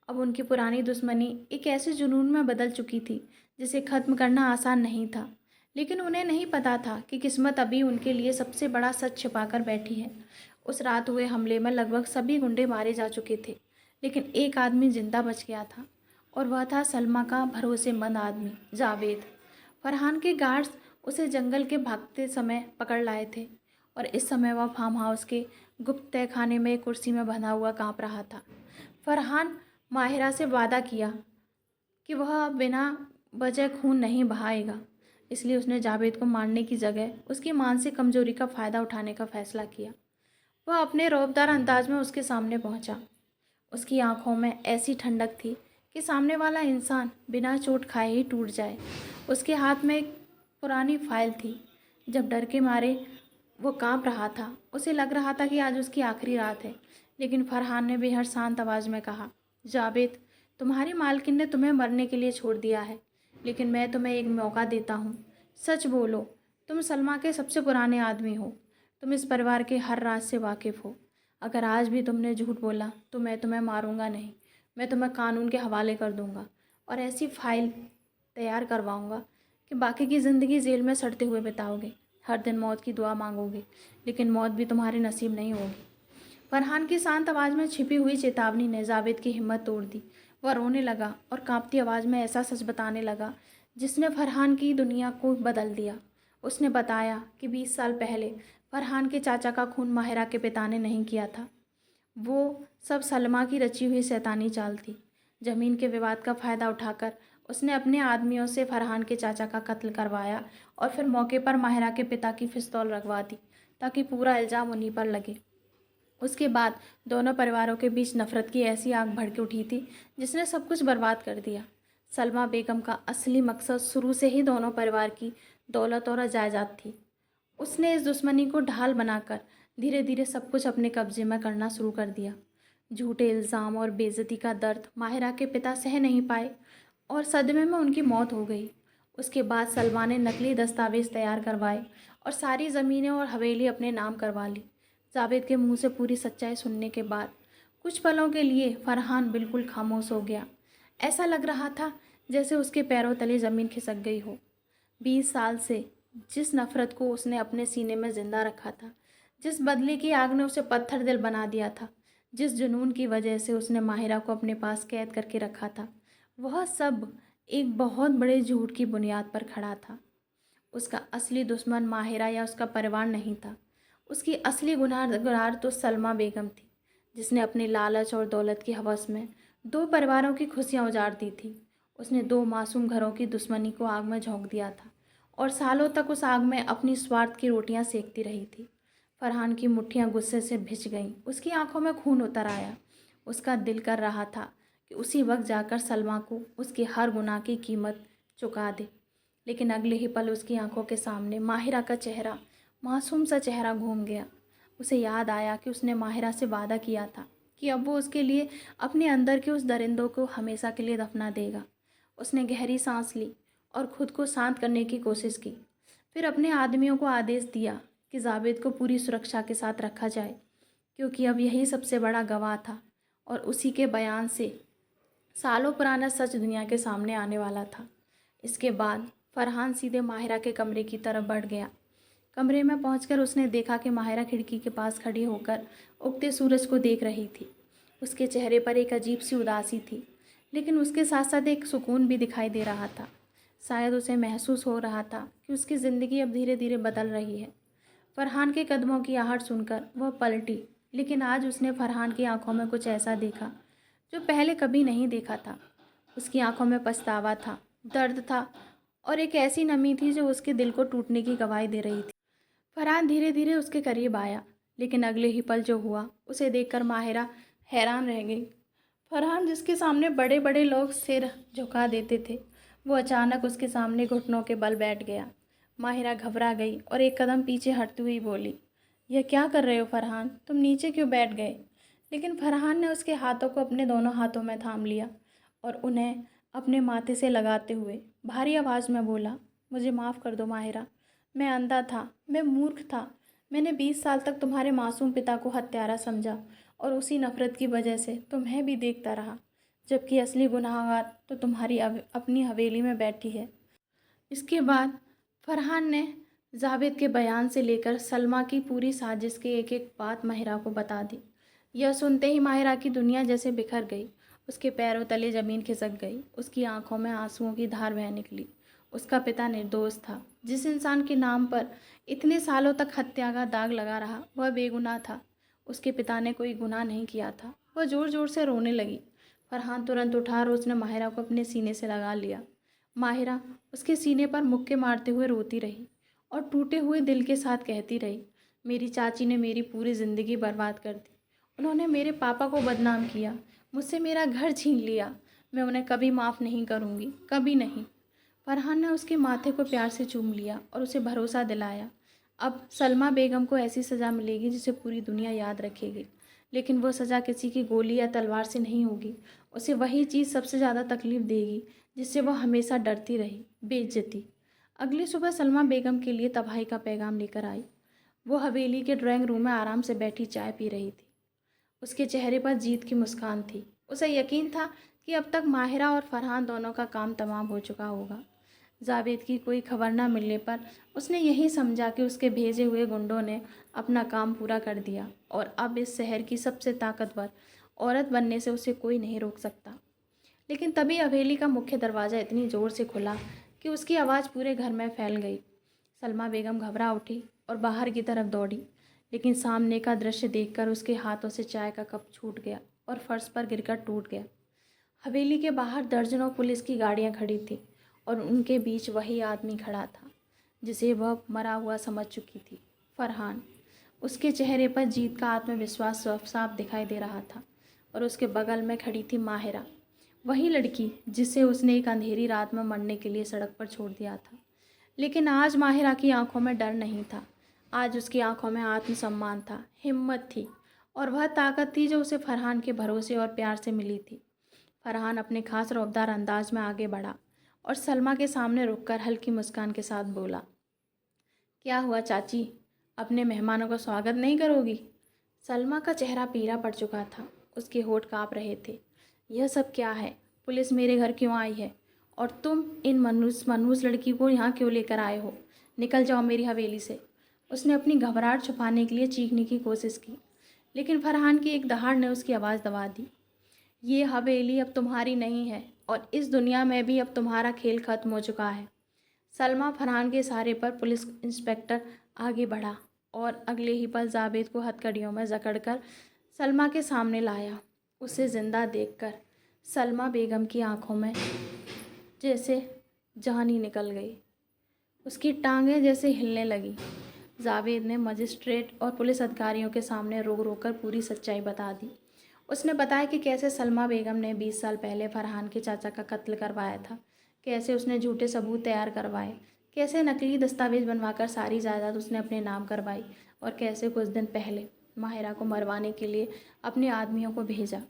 अब उनकी पुरानी दुश्मनी एक ऐसे जुनून में बदल चुकी थी जिसे ख़त्म करना आसान नहीं था। लेकिन उन्हें नहीं पता था कि किस्मत अभी उनके लिए सबसे बड़ा सच छिपाकर बैठी है। उस रात हुए हमले में लगभग सभी गुंडे मारे जा चुके थे, लेकिन एक आदमी जिंदा बच गया था, और वह था सलमा का भरोसेमंद आदमी, जावेद। फरहान के गार्ड्स उसे जंगल के भागते समय पकड़ लाए थे, और इस समय वह फार्म हाउस के गुप्त तहखाने में एक कुर्सी में बंधा हुआ कांप रहा था। फरहान माहिरा से वादा किया कि वह अब बिना वजह खून नहीं बहाएगा, इसलिए उसने जावेद को मारने की जगह उसकी मानसिक कमजोरी का फ़ायदा उठाने का फैसला किया। वह अपने रौबदार अंदाज में उसके सामने पहुंचा। उसकी आंखों में ऐसी ठंडक थी कि सामने वाला इंसान बिना चोट खाए ही टूट जाए। उसके हाथ में एक पुरानी फाइल थी। जब डर के मारे वो कांप रहा था, उसे लग रहा था कि आज उसकी आखिरी रात है। लेकिन फरहान ने बेहद शांत आवाज़ में कहा, जावेद, तुम्हारी मालकिन ने तुम्हें मरने के लिए छोड़ दिया है, लेकिन मैं तुम्हें एक मौका देता हूँ। सच बोलो, तुम सलमा के सबसे पुराने आदमी हो। तुम इस परिवार के हर राज से वाकिफ़ हो। अगर आज भी तुमने झूठ बोला तो मैं तुम्हें मारूंगा नहीं, मैं तुम्हें कानून के हवाले कर दूंगा और ऐसी फाइल तैयार करवाऊंगा कि बाकी की ज़िंदगी जेल में सड़ते हुए बिताओगे। हर दिन मौत की दुआ मांगोगे, लेकिन मौत भी तुम्हारे नसीब नहीं होगी। फरहान की शांत आवाज़ में छिपी हुई चेतावनी ने जावेद की हिम्मत तोड़ दी। वह रोने लगा और कांपती आवाज़ में ऐसा सच बताने लगा जिसने फरहान की दुनिया को बदल दिया। उसने बताया कि 20 साल पहले फरहान के चाचा का खून माहिरा के पिता ने नहीं किया था। वो सब सलमा की रची हुई शैतानी चाल थी। ज़मीन के विवाद का फ़ायदा उठाकर उसने अपने आदमियों से फरहान के चाचा का कत्ल करवाया और फिर मौके पर माहिरा के पिता की पिस्तौल रखवा दी ताकि पूरा इल्ज़ाम उन्हीं पर लगे। उसके बाद दोनों परिवारों के बीच नफ़रत की ऐसी आग भड़क उठी थी जिसने सब कुछ बर्बाद कर दिया। सलमा बेगम का असली मकसद शुरू से ही दोनों परिवार की दौलत और जायदाद थी। उसने इस दुश्मनी को ढाल बनाकर धीरे धीरे सब कुछ अपने कब्जे में करना शुरू कर दिया। झूठे इल्ज़ाम और बेइज्जती का दर्द माहिरा के पिता सह नहीं पाए और सदमे में उनकी मौत हो गई। उसके बाद सलमा ने नकली दस्तावेज तैयार करवाए और सारी ज़मीनें और हवेली अपने नाम करवा ली। जावेद के मुंह से पूरी सच्चाई सुनने के बाद कुछ पलों के लिए फरहान बिल्कुल खामोश हो गया। ऐसा लग रहा था जैसे उसके पैरों तले ज़मीन खिसक गई हो। 20 साल से जिस नफ़रत को उसने अपने सीने में ज़िंदा रखा था, जिस बदले की आग ने उसे पत्थर दिल बना दिया था, जिस जुनून की वजह से उसने माहिरा को अपने पास कैद करके रखा था, वह सब एक बहुत बड़े झूठ की बुनियाद पर खड़ा था। उसका असली दुश्मन माहिरा या उसका परिवार नहीं था। उसकी असली गुनहगार तो सलमा बेगम थी, जिसने अपनी लालच और दौलत की हवस में 2 परिवारों की खुशियां उजाड़ दी थी। उसने 2 मासूम घरों की दुश्मनी को आग में झोंक दिया था और सालों तक उस आग में अपनी स्वार्थ की रोटियां सेकती रही थी। फरहान की मुट्ठियां गुस्से से भिज गईं, उसकी आंखों में खून उतर आया। उसका दिल कर रहा था कि उसी वक्त जाकर सलमा को उसके हर गुनाह की कीमत चुका दे। लेकिन अगले ही पल उसकी आंखों के सामने माहिरा का चेहरा, मासूम सा चेहरा घूम गया। उसे याद आया कि उसने माहिरा से वादा किया था कि अब वो उसके लिए अपने अंदर के उस दरिंदों को हमेशा के लिए दफना देगा। उसने गहरी सांस ली और खुद को शांत करने की कोशिश की। फिर अपने आदमियों को आदेश दिया कि जावेद को पूरी सुरक्षा के साथ रखा जाए, क्योंकि अब यही सबसे बड़ा गवाह था और उसी के बयान से सालों पुराना सच दुनिया के सामने आने वाला था। इसके बाद फरहान सीधे माहिरा के कमरे की तरफ बढ़ गया। कमरे में पहुंचकर उसने देखा कि माहिरा खिड़की के पास खड़ी होकर उगते सूरज को देख रही थी। उसके चेहरे पर एक अजीब सी उदासी थी, लेकिन उसके साथ साथ एक सुकून भी दिखाई दे रहा था। शायद उसे महसूस हो रहा था कि उसकी ज़िंदगी अब धीरे धीरे बदल रही है। फरहान के कदमों की आहट सुनकर वह पलटी, लेकिन आज उसने फरहान की आंखों में कुछ ऐसा देखा जो पहले कभी नहीं देखा था। उसकी आंखों में पछतावा था, दर्द था और एक ऐसी नमी थी जो उसके दिल को टूटने की गवाही दे रही थी। फरहान धीरे धीरे उसके करीब आया, लेकिन अगले ही पल जो हुआ उसे देखकर माहिरा हैरान रह गई। फरहान, जिसके सामने बड़े बड़े लोग सिर झुका देते थे, वो अचानक उसके सामने घुटनों के बल बैठ गया। माहिरा घबरा गई और एक कदम पीछे हटती हुई बोली, यह क्या कर रहे हो फरहान? तुम नीचे क्यों बैठ गए? लेकिन फरहान ने उसके हाथों को अपने दोनों हाथों में थाम लिया और उन्हें अपने माथे से लगाते हुए भारी आवाज़ में बोला, मुझे माफ़ कर दो माहिरा। मैं अंधा था, मैं मूर्ख था। मैंने 20 साल तक तुम्हारे मासूम पिता को हत्यारा समझा और उसी नफ़रत की वजह से तुम्हें भी देखता रहा, जबकि असली गुनहगार तो तुम्हारी अपनी हवेली में बैठी है। इसके बाद फरहान ने जावेद के बयान से लेकर सलमा की पूरी साजिश की एक एक बात माहिरा को बता दी। यह सुनते ही माहिरा की दुनिया जैसे बिखर गई। उसके पैरों तले ज़मीन खिसक गई, उसकी आंखों में आंसुओं की धार बह निकली। उसका पिता निर्दोष था। जिस इंसान के नाम पर इतने सालों तक हत्या का दाग लगा रहा, वह बेगुनाह था। उसके पिता ने कोई गुनाह नहीं किया था। वह ज़ोर ज़ोर से रोने लगी। फरहान तुरंत उठा और उसने माहिरा को अपने सीने से लगा लिया। माहिरा उसके सीने पर मुक्के मारते हुए रोती रही और टूटे हुए दिल के साथ कहती रही, मेरी चाची ने मेरी पूरी ज़िंदगी बर्बाद कर दी। उन्होंने मेरे पापा को बदनाम किया, मुझसे मेरा घर छीन लिया। मैं उन्हें कभी माफ़ नहीं करूँगी, कभी नहीं। फरहान ने उसके माथे को प्यार से चूम लिया और उसे भरोसा दिलाया, अब सलमा बेगम को ऐसी सज़ा मिलेगी जिसे पूरी दुनिया याद रखेगी। लेकिन वो सज़ा किसी की गोली या तलवार से नहीं होगी। उसे वही चीज़ सबसे ज़्यादा तकलीफ़ देगी जिससे वह हमेशा डरती रही, बेइज्जती। अगली सुबह सलमा बेगम के लिए तबाही का पैगाम लेकर आई। वो हवेली के ड्राइंग रूम में आराम से बैठी चाय पी रही थी। उसके चेहरे पर जीत की मुस्कान थी। उसे यकीन था कि अब तक माहिरा और फरहान दोनों का काम तमाम हो चुका होगा। जावेद की कोई खबर न मिलने पर उसने यही समझा कि उसके भेजे हुए गुंडों ने अपना काम पूरा कर दिया और अब इस शहर की सबसे ताकतवर औरत बनने से उसे कोई नहीं रोक सकता। लेकिन तभी हवेली का मुख्य दरवाज़ा इतनी ज़ोर से खुला कि उसकी आवाज़ पूरे घर में फैल गई। सलमा बेगम घबरा उठी और बाहर की तरफ दौड़ी, लेकिन सामने का दृश्य देखकर उसके हाथों से चाय का कप छूट गया और फर्श पर गिरकर टूट गया। हवेली के बाहर दर्जनों पुलिस की गाड़ियां खड़ी थीं और उनके बीच वही आदमी खड़ा था जिसे वह मरा हुआ समझ चुकी थी, फरहान। उसके चेहरे पर जीत का आत्मविश्वास साफ साफ दिखाई दे रहा था और उसके बगल में खड़ी थी माहिरा, वही लड़की जिसे उसने एक अंधेरी रात में मरने के लिए सड़क पर छोड़ दिया था। लेकिन आज माहिरा की आंखों में डर नहीं था। आज उसकी आंखों में आत्मसम्मान था, हिम्मत थी और वह ताकत थी जो उसे फरहान के भरोसे और प्यार से मिली थी। फरहान अपने खास रौबदार अंदाज में आगे बढ़ा और सलमा के सामने रुककर हल्की मुस्कान के साथ बोला, क्या हुआ चाची, अपने मेहमानों का स्वागत नहीं करोगी? सलमा का चेहरा पीला पड़ चुका था, उसके होंठ काँप रहे थे। यह सब क्या है? पुलिस मेरे घर क्यों आई है? और तुम इन मनहूस लड़की को यहाँ क्यों लेकर आए हो? निकल जाओ मेरी हवेली से। उसने अपनी घबराहट छुपाने के लिए चीखने की कोशिश की, लेकिन फरहान की एक दहाड़ ने उसकी आवाज़ दबा दी। ये हवेली अब तुम्हारी नहीं है और इस दुनिया में भी अब तुम्हारा खेल खत्म हो चुका है। सलमा फरहान के इशारे पर पुलिस इंस्पेक्टर आगे बढ़ा और अगले ही पल जावेद को हथकड़ियों में जकड़कर सलमा के सामने लाया। उसे ज़िंदा देखकर सलमा बेगम की आंखों में जैसे जान ही निकल गई। उसकी टांगें जैसे हिलने लगी। जावेद ने मजिस्ट्रेट और पुलिस अधिकारियों के सामने रो रो कर पूरी सच्चाई बता दी। उसने बताया कि कैसे सलमा बेगम ने 20 साल पहले फरहान के चाचा का कत्ल करवाया था, कैसे उसने झूठे सबूत तैयार करवाए, कैसे नकली दस्तावेज बनवाकर सारी जायदाद उसने अपने नाम करवाई और कैसे कुछ दिन पहले माहिरा को मरवाने के लिए अपने आदमियों को भेजा।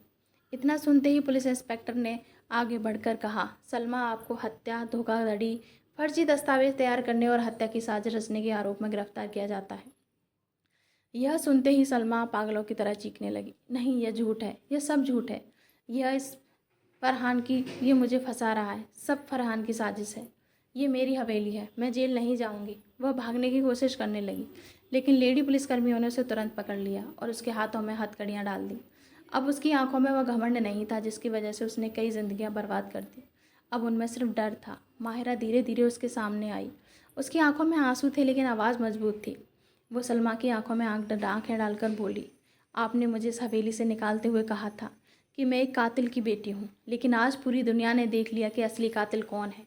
इतना सुनते ही पुलिस इंस्पेक्टर ने आगे बढ़कर कहा, सलमा, आपको हत्या, धोखाधड़ी, फर्जी दस्तावेज तैयार करने और हत्या की साजिश रचने के आरोप में गिरफ्तार किया जाता है। यह सुनते ही सलमा पागलों की तरह चीखने लगी। नहीं, यह झूठ है, यह सब झूठ है। ये मुझे फंसा रहा है, सब फरहान की साजिश है। ये मेरी हवेली है, मैं जेल नहीं जाऊंगी। वह भागने की कोशिश करने लगी, लेकिन लेडी पुलिसकर्मियों ने उसे तुरंत पकड़ लिया और उसके हाथों में हथकड़ियाँ डाल दी। अब उसकी आंखों में वह घमंड नहीं था जिसकी वजह से उसने कई जिंदगियां बर्बाद कर दी। अब उनमें सिर्फ डर था। माहिरा धीरे धीरे उसके सामने आई। उसकी आंखों में आंसू थे, लेकिन आवाज़ मजबूत थी। वो सलमा की आंखों में आंखें डालकर बोली, आपने मुझे इस हवेली से निकालते हुए कहा था कि मैं एक कातिल की बेटी हूँ, लेकिन आज पूरी दुनिया ने देख लिया कि असली कातिल कौन है।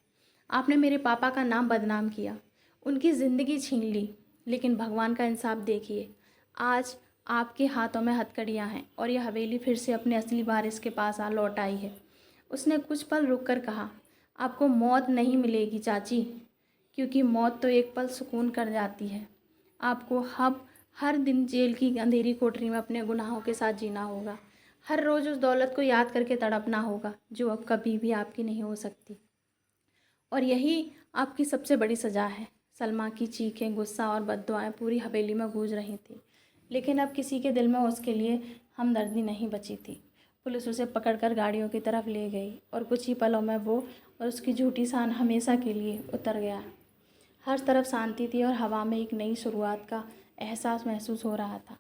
आपने मेरे पापा का नाम बदनाम किया, उनकी ज़िंदगी छीन ली, लेकिन भगवान का इंसाफ देखिए, आज आपके हाथों में हथकड़ियाँ हैं और यह हवेली फिर से अपने असली वारिस के पास लौट आई है। उसने कुछ पल रुककर कहा, आपको मौत नहीं मिलेगी चाची, क्योंकि मौत तो एक पल सुकून कर जाती है। आपको हर दिन जेल की अंधेरी कोठरी में अपने गुनाहों के साथ जीना होगा। हर रोज़ उस दौलत को याद करके तड़पना होगा जो अब कभी भी आपकी नहीं हो सकती, और यही आपकी सबसे बड़ी सज़ा है। सलमा की चीखें, गुस्सा और बद्दुआएं पूरी हवेली में गूंज रही थी, लेकिन अब किसी के दिल में उसके लिए हमदर्दी नहीं बची थी। पुलिस उसे पकड़कर गाड़ियों की तरफ ले गई और कुछ ही पलों में वो और उसकी झूठी शान हमेशा के लिए उतर गया। हर तरफ शांति थी और हवा में एक नई शुरुआत का एहसास महसूस हो रहा था।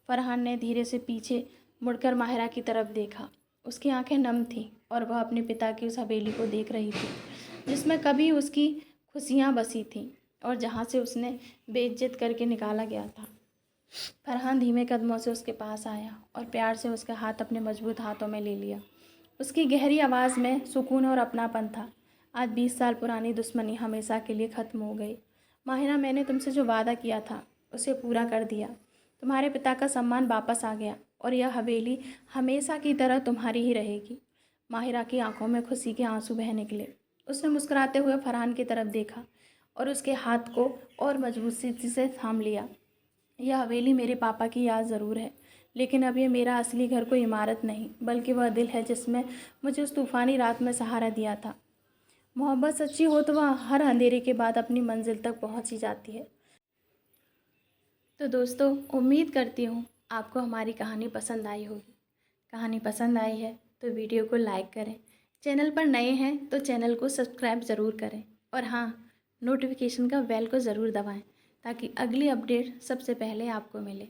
फरहान ने धीरे से पीछे मुड़कर माहिरा की तरफ देखा। उसकी आंखें नम थीं और वह अपने पिता की उस हवेली को देख रही थी जिसमें कभी उसकी खुशियाँ बसी थीं और जहाँ से उसने बेइज्जत करके निकाला गया था। फरहान धीमे कदमों से उसके पास आया और प्यार से उसका हाथ अपने मजबूत हाथों में ले लिया। उसकी गहरी आवाज़ में सुकून और अपनापन था। आज 20 साल पुरानी दुश्मनी हमेशा के लिए ख़त्म हो गई। माहिरा, मैंने तुमसे जो वादा किया था उसे पूरा कर दिया। तुम्हारे पिता का सम्मान वापस आ गया और यह हवेली हमेशा की तरह तुम्हारी ही रहेगी। माहिरा की आंखों में खुशी के आंसू बह निकले। उसने मुस्कुराते हुए फरहान की तरफ देखा और उसके हाथ को और मजबूती से थाम लिया। यह हवेली मेरे पापा की याद ज़रूर है, लेकिन अब ये मेरा असली घर कोई इमारत नहीं, बल्कि वह दिल है जिसमें मुझे उस तूफ़ानी रात में सहारा दिया था। मोहब्बत सच्ची हो तो वह हर अंधेरे के बाद अपनी मंजिल तक पहुंच ही जाती है। तो दोस्तों, उम्मीद करती हूँ आपको हमारी कहानी पसंद आई होगी। कहानी पसंद आई है तो वीडियो को लाइक करें, चैनल पर नए हैं तो चैनल को सब्सक्राइब ज़रूर करें, और हाँ, नोटिफिकेशन का बेल को ज़रूर दबाएं ताकि अगली अपडेट सबसे पहले आपको मिले।